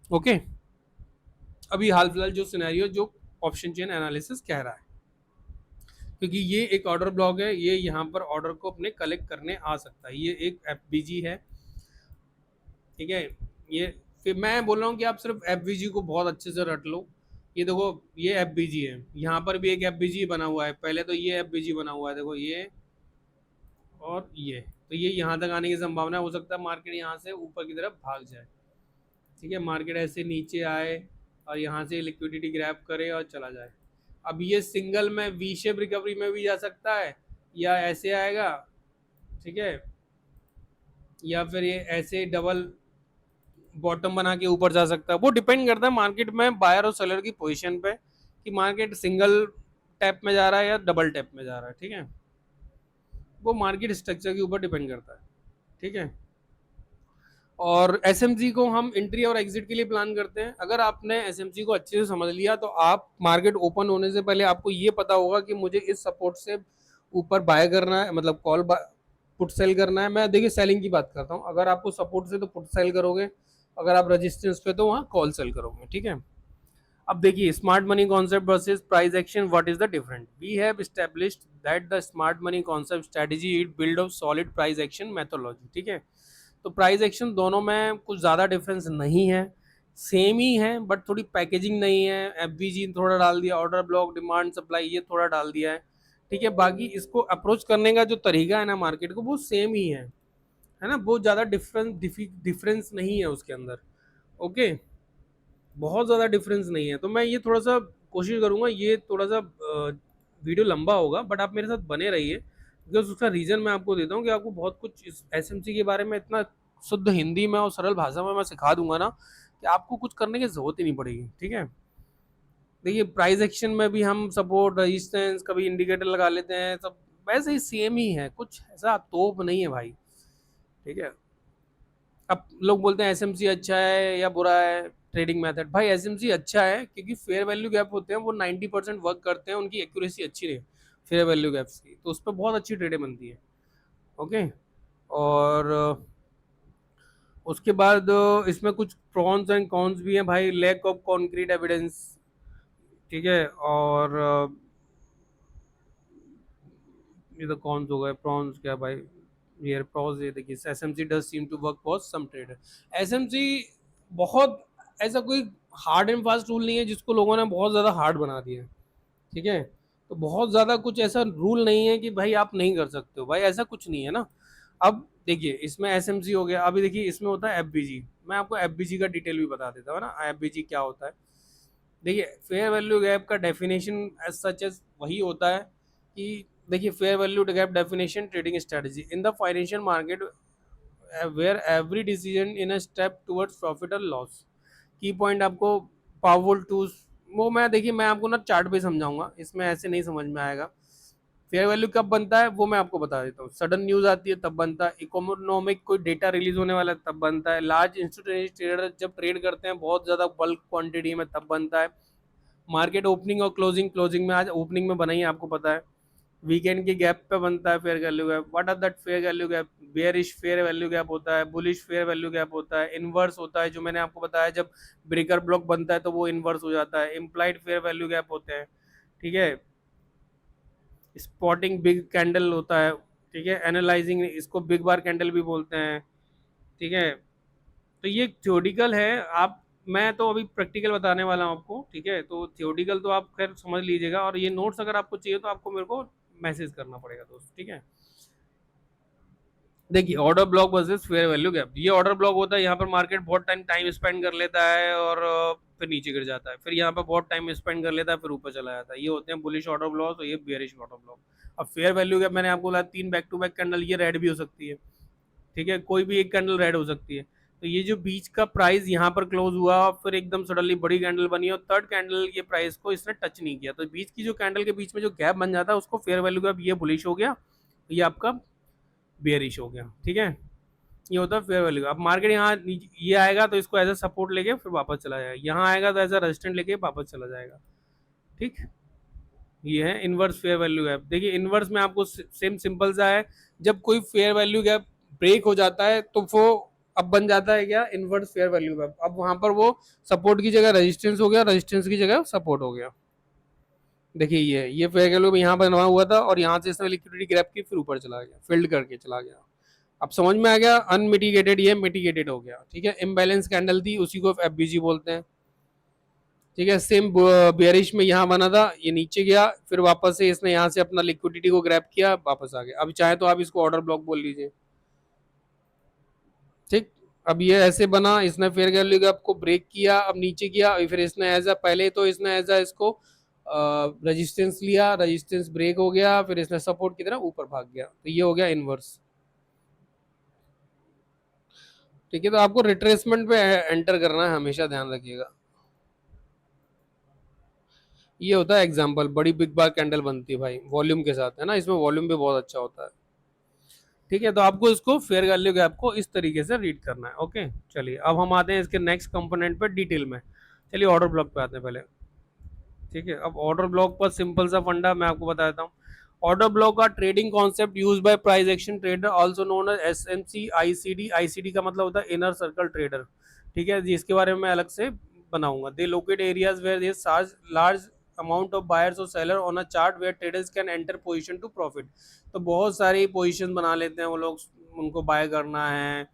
Speaker 1: ओके, अभी हाल फिलहाल जो सिनेरियो जो ऑप्शन चेन एनालिसिस कह रहा है, क्योंकि ये एक ऑर्डर ब्लॉक है, ये यहाँ पर ऑर्डर को अपने कलेक्ट करने आ सकता है, ये एक एफबीजी है। ठीक है, ये फिर मैं बोल रहा हूँ कि आप सिर्फ एफबीजी को बहुत अच्छे से रट लो। ये देखो ये एफबीजी है, यहाँ पर भी एक एफबीजी बना हुआ है, पहले तो ये एफबीजी बना हुआ है, देखो ये और ये, तो ये यहाँ तक आने की संभावना हो सकता है मार्केट यहाँ से ऊपर की तरफ भाग जाए। ठीक है, मार्केट ऐसे नीचे आए और यहाँ से लिक्विडिटी ग्रैब करे और चला जाए। अब ये सिंगल में वी शेप रिकवरी में भी जा सकता है, या ऐसे आएगा, ठीक है, या फिर ये ऐसे डबल बॉटम बना के ऊपर जा सकता है। वो डिपेंड करता है मार्केट में बायर और सेलर की पोजीशन पे, कि मार्केट सिंगल टैप में जा रहा है या डबल टैप में जा रहा है। ठीक है, वो मार्केट स्ट्रक्चर के ऊपर डिपेंड करता है। ठीक है, और एसएमसी को हम एंट्री और एग्जिट के लिए प्लान करते हैं। अगर आपने एसएमसी को अच्छे से समझ लिया तो आप मार्केट ओपन होने से पहले आपको ये पता होगा कि मुझे इस सपोर्ट से ऊपर बाय करना है, मतलब कॉल पुट सेल करना है। मैं देखिए सेलिंग की बात करता हूँ, अगर आपको सपोर्ट से तो पुट सेल करोगे, अगर आप रजिस्टेंस पे तो वहाँ कॉल सेल करोगे। ठीक है, अब देखिए smart money concept versus price action, what is the different? We have established that the smart money concept strategy it build of solid price action methodology. ठीक है, तो प्राइस एक्शन दोनों में कुछ ज़्यादा डिफरेंस नहीं है, सेम ही है, बट थोड़ी पैकेजिंग नहीं है, एफबीजी थोड़ा डाल दिया, ऑर्डर ब्लॉक, डिमांड सप्लाई ये थोड़ा डाल दिया है। ठीक है, बाकी इसको अप्रोच करने का जो तरीका है ना मार्केट को, वो सेम ही है ना, बहुत ज़्यादा डिफरेंस नहीं है उसके अंदर। ओके, बहुत ज़्यादा डिफरेंस नहीं है, तो मैं ये थोड़ा सा कोशिश करूँगा, ये थोड़ा सा वीडियो लंबा होगा, बट आप मेरे साथ बने रहिए, बिकॉज उसका रीज़न मैं आपको देता हूँ कि आपको बहुत कुछ इस एसएमसी के बारे में इतना शुद्ध हिंदी में और सरल भाषा में मैं सिखा दूंगा ना कि आपको कुछ करने की जरूरत ही नहीं पड़ेगी। ठीक है, देखिए प्राइस एक्शन में भी हम सपोर्ट रजिस्टेंस कभी इंडिकेटर लगा लेते हैं, सब वैसे ही सेम ही है, कुछ ऐसा तोप नहीं है भाई। ठीक है, अब लोग बोलते हैं एसएमसी अच्छा है या बुरा है ट्रेडिंग मेथड, भाई एसएमसी अच्छा है क्योंकि फेयर वैल्यू गैप होते हैं वो 90% वर्क करते हैं, उनकी एक्यूरेसी अच्छी रहे फेयर वैल्यू गैप्स की, तो उस पर बहुत अच्छी ट्रेडें बनती है। ओके, और उसके बाद इसमें कुछ प्रॉन्स एंड कॉन्स भी हैं भाई। लैक ऑफ कॉन्क्रीट एविडेंस, ठीक है। और ये तो कॉन्स हो गए। प्रॉन्स क्या भाई, ये प्रॉन्स, ये देखिए SMC does seem to work for some trader. SMC बहुत ऐसा कोई हार्ड एंड फास्ट रूल नहीं है जिसको लोगों ने बहुत ज़्यादा हार्ड बना दिया है, ठीक है। तो बहुत ज़्यादा कुछ ऐसा रूल नहीं है कि भाई आप नहीं कर सकते हो, भाई ऐसा कुछ नहीं है ना। अब देखिए इसमें एसएमसी हो गया, अभी देखिए इसमें होता है एफबीजी। मैं आपको एफबीजी का डिटेल भी बता देता हूँ ना, एफबीजी क्या होता है। देखिए फेयर वैल्यू गैप का डेफिनेशन एज सच एज वही होता है कि देखिए fair value gap definition trading strategy in the financial market where every decision in a step towards profit और लॉस। की पॉइंट आपको पावरफुल टूल्स, वो मैं देखिए मैं आपको ना चार्ट पे समझाऊंगा, इसमें ऐसे नहीं समझ में आएगा। फेयर वैल्यू कब बनता है वो मैं आपको बता देता हूँ। सडन न्यूज आती है तब बनता है, इकोनॉमिक कोई डेटा रिलीज होने वाला है तब बनता है, लार्ज इंस्टीट्यूशनल ट्रेडर जब ट्रेड करते हैं बहुत ज्यादा बल्क क्वांटिटी में तब बनता है, मार्केट ओपनिंग और क्लोजिंग, क्लोजिंग में आज ओपनिंग में बना ही आपको पता है, वीकेंड के गैप पे बनता है fair value gap. What are that fair value gap, bearish fair value gap होता है, बुलिश फेयर वैल्यू गैप होता है, इनवर्स होता है जो मैंने आपको बताया जब ब्रेकर ब्लॉक बनता है तो वो इनवर्स हो जाता है, इम्प्लाइड फेयर वैल्यू गैप होते हैं, ठीक है। स्पॉटिंग बिग कैंडल होता है, ठीक है। एनालाइजिंग इसको बिग बार कैंडल भी बोलते हैं, ठीक है। तो ये थ्योरेटिकल है। आप, मैं तो अभी प्रैक्टिकल बताने वाला हूँ आपको, ठीक है। तो थ्योरेटिकल तो आप खैर समझ लीजिएगा, और ये नोट्स अगर आपको चाहिए तो आपको मेरे को मैसेज करना पड़ेगा दोस्त, ठीक है। देखिए order block versus fair value gap, ये ऑर्डर ब्लॉक होता है, यहाँ पर मार्केट बहुत टाइम स्पेंड कर लेता है और फिर नीचे गिर जाता है, फिर यहाँ पर बहुत टाइम स्पेंड कर लेता है फिर ऊपर चला जाता है, ये होते हैं बुलिश ऑर्डर ब्लॉक और ये बेयरिश ऑर्डर ब्लॉक। अब फेयर वैल्यू गैप मैंने आपको बोला 3 बैक टू बैक कैंडल, ये रेड भी हो सकती है, ठीक है, कोई भी एक कैंडल रेड हो सकती है। तो ये जो बीच का प्राइस यहाँ पर क्लोज हुआ फिर एकदम सडनली बड़ी कैंडल बनी और थर्ड कैंडल ये प्राइस को इसने टच नहीं किया, तो बीच की जो कैंडल के बीच में जो गैप बन जाता है उसको फेयर वैल्यू गैप, ये बुलिश हो गया, ये आपका बेयरिश हो गया, ठीक है। ये होता है फेयर वैल्यू। अब मार्केट यहाँ ये आएगा तो इसको एज अ सपोर्ट लेके फिर वापस चला जाएगा, यहाँ आएगा तो एज अ रेजिस्टेंट लेके वापस चला जाएगा, ठीक। ये है इनवर्स फेयर वैल्यू गैप। देखिए इनवर्स में आपको सेम सिंपल सा है, जब कोई फेयर वैल्यू गैप ब्रेक हो जाता है तो वो अब बन जाता है क्या, इनवर्स फेयर वैल्यू गैप। अब वहां पर वो सपोर्ट की जगह रेजिस्टेंस हो गया, रेजिस्टेंस की जगह सपोर्ट हो गया। देखिए ये फेयर वैल्यू यहाँ बनवा हुआ था और यहाँ से इसने लिक्विडिटी ग्रैप की फिर ऊपर चला गया, फिल्ड करके चला गया। अब समझ में आ गया, अनमिटिगेटेड ये मिटिगेटेड हो गया, ठीक है। इम्बैलेंस कैंडल थी उसी को एफबीजी बोलते हैं, ठीक है। सेम बेयरिश में यहाँ बना था, ये नीचे गया फिर वापस से इसने यहाँ से अपना लिक्विडिटी को ग्रैब किया वापस आ गया। अब चाहे तो आप इसको ऑर्डर ब्लॉक बोल लीजिए, ठीक। अब ये ऐसे बना, इसने फेयर वैल्यू गैप को ब्रेक किया, अब नीचे किया, फिर इसने एज अ पहले तो इसने एज अ इसको रेजिस्टेंस लिया, रेजिस्टेंस ब्रेक हो गया, फिर इसने सपोर्ट की तरह ऊपर भाग गया, तो ये हो गया इनवर्स, ठीक है। तो आपको रिट्रेसमेंट पे एंटर करना है, हमेशा ध्यान रखिएगा। ये होता है एग्जाम्पल, बड़ी बिग बार कैंडल बनती है भाई वॉल्यूम के साथ, है ना, इसमें वॉल्यूम भी बहुत अच्छा होता है, ठीक है। तो आपको इसको फेयर वैल्यू गैप को इस तरीके से रीड करना है, ओके। चलिए अब हम आते हैं इसके नेक्स्ट कंपोनेंट पे डिटेल में। चलिए ऑर्डर ब्लॉक पे आते हैं पहले, ठीक है। अब ऑर्डर ब्लॉक पर सिंपल सा फंडा मैं आपको बता देता हूँ। ऑर्डर ब्लॉक का trading concept use by price action trader also known as SMC ICD. ICD का मतलब होता है इनर सर्कल ट्रेडर, ठीक है, जिसके बारे में मैं अलग से बनाऊंगा। They locate areas where there large amount of buyers और seller on a chart where traders can enter position to profit. तो बहुत सारी पोजीशन बना लेते हैं वो लोग, उनको बाय करना है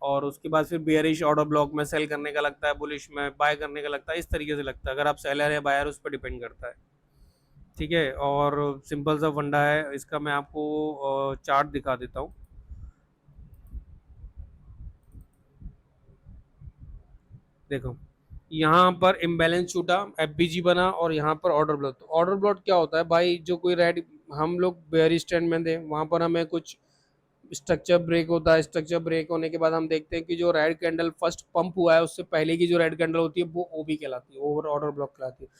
Speaker 1: और उसके बाद फिर बेयरिश ऑर्डर ब्लॉक में सेल करने का लगता है, बुलिश में बाय करने का लगता है, इस तरीके से लगता है। अगर आप सेलर या बायर उस पर डिपेंड करता है, ठीक है। और सिंपल सा फंडा है इसका, मैं आपको चार्ट दिखा देता हूँ। देखो यहाँ पर इम्बैलेंस छूटा, एफबीजी बना और यहाँ पर ऑर्डर ब्लॉक। तो ऑर्डर ब्लॉक क्या होता है भाई, जो कोई रेड, हम लोग बेयर स्टैंड में थे वहां पर हमें कुछ स्ट्रक्चर ब्रेक होता है, स्ट्रक्चर ब्रेक होने के बाद हम देखते हैं कि जो रेड कैंडल फर्स्ट पंप हुआ है उससे पहले की जो रेड कैंडल होती है वो ओबी कहलाती है, ओवर ऑर्डर ब्लॉक कहलाती है।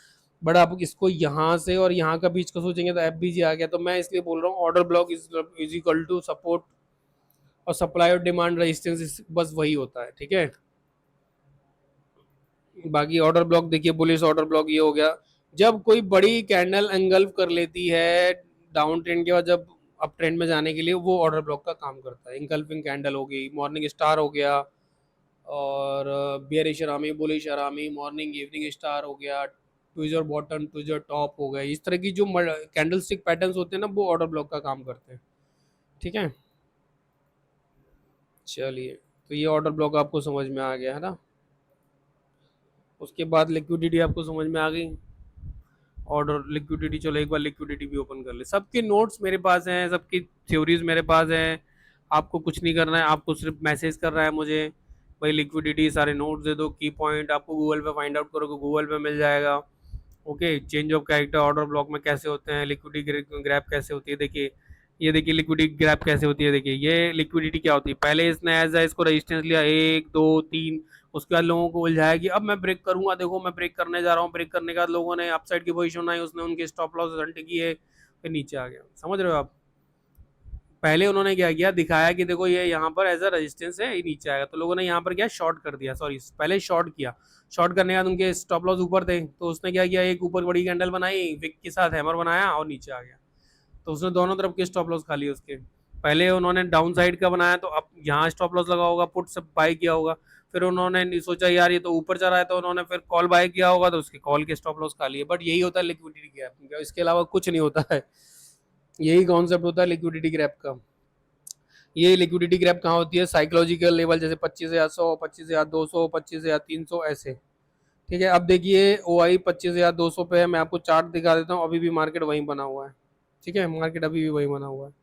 Speaker 1: बट आप इसको यहाँ से और यहाँ का बीच का सोचेंगे तो एफबीजी आ गया, तो मैं इसलिए बोल रहा हूँ order block is equal to support और सप्लाई और डिमांड रेजिस्टेंस, बस वही होता है, ठीक है। बाकी ऑर्डर ब्लॉक देखिए, बुलिश ऑर्डर ब्लॉक ये हो गया जब कोई बड़ी कैंडल एंगल्फ कर लेती है डाउन ट्रेंड के बाद, जब अप ट्रेंड में जाने के लिए वो ऑर्डर ब्लॉक का काम करता है। इंगल्फिंग कैंडल हो गई, मॉर्निंग स्टार हो गया, और बियरिश अरामी, बुलिश अरामी, मॉर्निंग इवनिंग स्टार हो गया, ट्विजर बॉटम, ट्विजर टॉप हो गए, इस तरह की जो कैंडल स्टिक पैटर्न्स होते हैं ना, वो ऑर्डर ब्लॉक का काम करते हैं। ठीक है, चलिए, तो ये ऑर्डर ब्लॉक आपको समझ में आ गया है ना। उसके बाद लिक्विडिटी आपको समझ में आ गई। ऑर्डर लिक्विडिटी, चलो एक बार लिक्विडिटी भी ओपन कर ले। सबके नोट्स मेरे पास हैं, सबकी थ्योरीज मेरे पास हैं। आपको कुछ नहीं करना है, आपको सिर्फ मैसेज करना है मुझे, भाई लिक्विडिटी सारे नोट्स दे दो, की पॉइंट आपको गूगल पे फाइंड आउट करोगे, गूगल पे मिल जाएगा। Okay, change of character order block में कैसे होते हैं, लिक्विडिटी ग्रैप कैसे होती है, देखिए ये देखिए लिक्विडिटी ग्रैप कैसे होती है। देखिए ये लिक्विडिटी क्या होती है, पहले इसने एज इसको रेजिस्टेंस लिया 1 2 3, उसके बाद लोगों को उलझाया कि अब मैं ब्रेक करूंगा, देखो मैं ब्रेक करने जा रहा हूँ, ब्रेक करने के बाद लोगों ने अपसाइड की पोजीशन बनाई, उसने उनके स्टॉप लॉस हल्ट किए, फिर नीचे आ गया। समझ रहे हो आप, पहले उन्होंने क्या किया, दिखाया कि देखो ये यहाँ पर एज अ रेजिस्टेंस है, ये नीचे आएगा, तो लोगों ने यहाँ पर क्या शॉर्ट कर दिया, सॉरी पहले शॉर्ट किया। शॉर्ट करने के बाद उनके स्टॉप लॉस ऊपर थे, तो उसने क्या किया, एक ऊपर बड़ी कैंडल बनाई, विक के साथ हैमर बनाया और नीचे आ गया, तो उसने दोनों तरफ के स्टॉप लॉस खा लिए उसके। पहले उन्होंने डाउन साइड का बनाया, तो अब यहाँ स्टॉप लॉस लगा होगा, पुट सब बाय किया होगा। फिर उन्होंने सोचा यार ये तो ऊपर जा रहा है, तो उन्होंने फिर कॉल बाय किया होगा, तो उसके कॉल के स्टॉप लॉस खा लिए। बट यही होता है लिक्विडिटी गैप, इसके अलावा कुछ नहीं होता है। यही कॉन्सेप्ट होता है लिक्विडिटी गैप का। ये लिक्विडिटी ग्रैप कहाँ होती है, साइकोलॉजिकल लेवल, जैसे 25,100, 25,200, 25,300 ऐसे। ठीक है, अब देखिए ओ आई 25,200 पे है, मैं आपको चार्ट दिखा देता हूँ, अभी भी मार्केट वहीं बना हुआ है। ठीक है, मार्केट अभी भी वहीं बना हुआ है।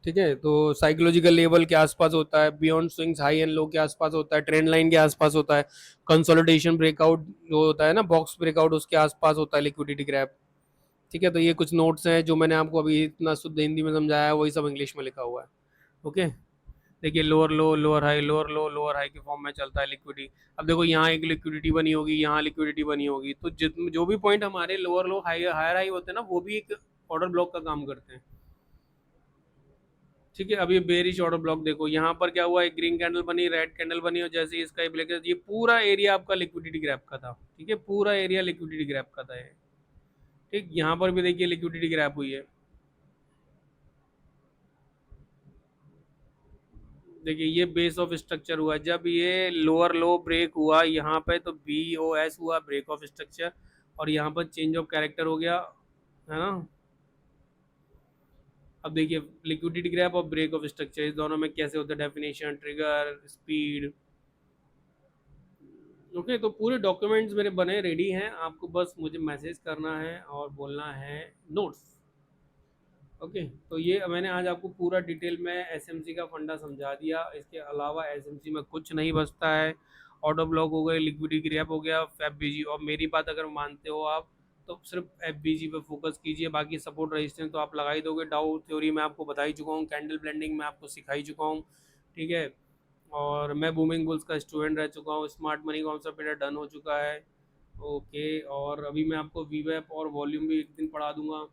Speaker 1: ठीक है, तो साइकोलॉजिकल लेवल के आसपास होता है, beyond swings high and low के आसपास होता है, ट्रेंड लाइन के आसपास होता है, कंसोलिडेशन ब्रेकआउट जो होता है ना, बॉक्स ब्रेकआउट, उसके आसपास होता है लिक्विडिटी ग्रैप। ठीक है, तो ये कुछ नोट्स हैं जो मैंने आपको अभी इतना शुद्ध हिंदी में समझाया है, वही सब इंग्लिश में लिखा हुआ है। ओके, देखिए लोअर लो, लोअर हाई, लोअर लो, लोअर हाई के फॉर्म में चलता है लिक्विडिटी। अब देखो यहाँ एक लिक्विडिटी बनी होगी, यहाँ लिक्विडिटी बनी होगी, तो जो भी पॉइंट हमारे lower low high higher high होते हैं ना, वो भी एक ऑर्डर ब्लॉक का काम करते हैं। ठीक है, अब ये बेरिश ऑर्डर ब्लॉक देखो, यहाँ पर क्या हुआ, एक ग्रीन कैंडल बनी, रेड कैंडल बनी, और जैसे ही इसका ब्लैक, ये पूरा एरिया आपका लिक्विडिटी ग्रैप का था। ठीक है, पूरा एरिया लिक्विडिटी ग्रैप का था ये। ठीक, यहाँ पर भी देखिए लिक्विडिटी ग्रैप हुई है। देखिए ये बेस ऑफ स्ट्रक्चर हुआ, जब ये लोअर लो ब्रेक हुआ यहाँ पे, तो बी ओ एस हुआ, ब्रेक ऑफ स्ट्रक्चर, और यहाँ पर चेंज ऑफ कैरेक्टर हो गया, है ना। अब देखिए लिक्विडिटी ग्रैप और ब्रेक ऑफ स्ट्रक्चर, इस दोनों में कैसे होता है, डेफिनेशन, ट्रिगर, स्पीड। ओके, तो पूरे डॉक्यूमेंट्स मेरे बने रेडी हैं, आपको बस मुझे मैसेज करना है और बोलना है नोट्स। ओके, तो ये मैंने आज आपको पूरा डिटेल में एसएमसी का फंडा समझा दिया, इसके अलावा एसएमसी में कुछ नहीं बचता है। ऑटो ब्लॉक हो गए, लिक्विडिटी ग्रैप हो गया, एफबीजी, और मेरी बात अगर मानते हो आप, तो सिर्फ एफबीजी पे फोकस कीजिए, बाकी सपोर्ट रेजिस्टेंस तो आप लगा ही दोगे। डाउ थ्योरी मैं आपको बता ही चुका हूँ, कैंडल ब्लेंडिंग मैं आपको सिखा ही चुका हूँ। ठीक है, और मैं बूमिंग बुल्स का स्टूडेंट रह चुका हूँ, स्मार्ट मनी कॉन्सेप्ट मेरा डन हो चुका है। ओके, और अभी मैं आपको वीवेप और वॉल्यूम भी एक दिन पढ़ा दूंगा।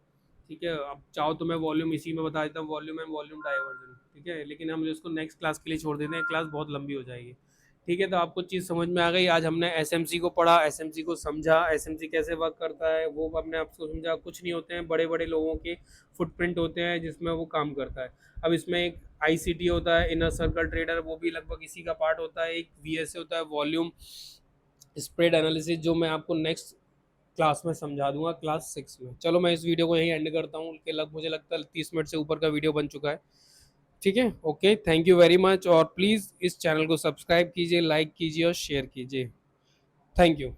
Speaker 1: ठीक है, अब चाहो तो मैं वॉल्यूम इसी में बता देता हूँ, वॉल्यूम एंड वॉल्यूम डाइवर्जन। ठीक है, लेकिन हम इसको नेक्स्ट क्लास के लिए छोड़ देते हैं, क्लास बहुत लंबी हो जाएगी। ठीक है, तो आपको चीज़ समझ में आ गई, आज हमने एसएमसी को पढ़ा, एसएमसी को समझा, एसएमसी कैसे वर्क करता है वो हमने आपको समझा। कुछ नहीं होते हैं, बड़े बड़े लोगों के फुटप्रिंट होते हैं जिसमें वो काम करता है। अब इसमें एक आईसीटी होता है, इनर सर्कल ट्रेडर, वो भी लगभग इसी का पार्ट होता है। एक वीएसए होता है, वॉल्यूम स्प्रेड एनालिसिस, जो मैं आपको नेक्स्ट क्लास में समझा दूंगा, क्लास 6 में। चलो मैं इस वीडियो को यहीं एंड करता हूँ, मुझे लगता है 30 मिनट से ऊपर का वीडियो बन चुका है। ठीक है, okay, thank you very much, और प्लीज़ इस चैनल को सब्सक्राइब कीजिए, लाइक कीजिए और शेयर कीजिए। Thank you.